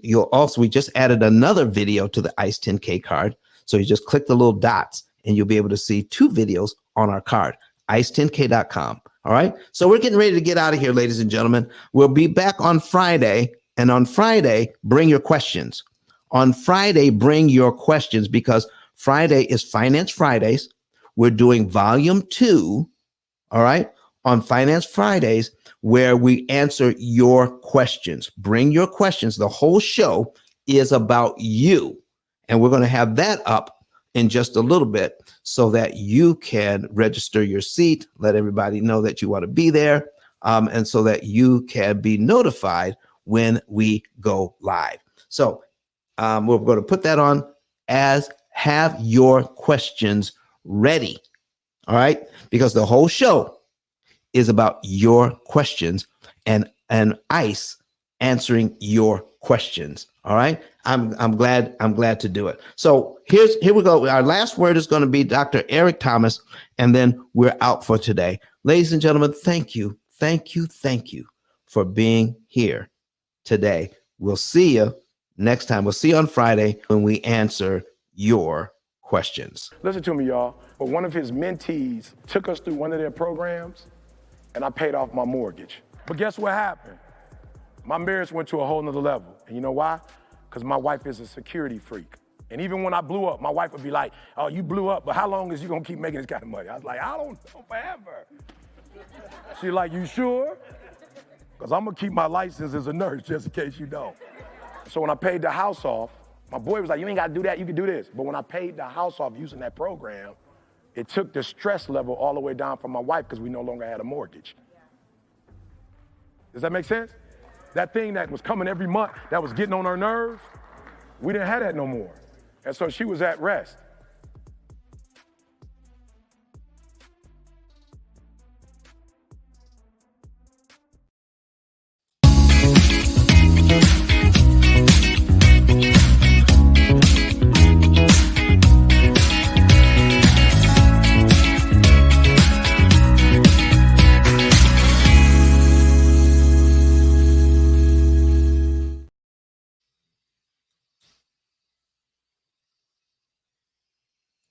you'll also, we just added another video to the ICE 10K card. So you just click the little dots, and you'll be able to see 2 videos on our card, ice10k.com. All right, so we're getting ready to get out of here, ladies and gentlemen. We'll be back on Friday. And on Friday, bring your questions. On Friday, bring your questions, because Friday is Finance Fridays. We're doing volume 2, all right, on Finance Fridays, where we answer your questions. Bring your questions. The whole show is about you. And we're going to have that up in just a little bit so that you can register your seat, let everybody know that you want to be there, and so that you can be notified when we go live. So we're going to put that on as have your questions ready. All right. Because the whole show is about your questions and ICE answering your questions. All right. I'm glad to do it. So here we go. Our last word is going to be Dr. Eric Thomas, and then we're out for today. Ladies and gentlemen, thank you for being here today. We'll see you next time. We'll see you on Friday when we answer your questions. Listen to me, y'all. But one of his mentees took us through one of their programs, and I paid off my mortgage. But guess what happened? My marriage went to a whole nother level. And you know why? Because my wife is a security freak. And even when I blew up, my wife would be like, oh, you blew up, but how long is you gonna keep making this kind of money? I was like, I don't know, forever. She's like, you sure? Because I'm gonna keep my license as a nurse just in case you don't. So when I paid the house off, my boy was like, you ain't gotta do that, you can do this. But when I paid the house off using that program, it took the stress level all the way down for my wife because we no longer had a mortgage. Does that make sense? That thing that was coming every month, that was getting on her nerves, we didn't have that no more. And so she was at rest.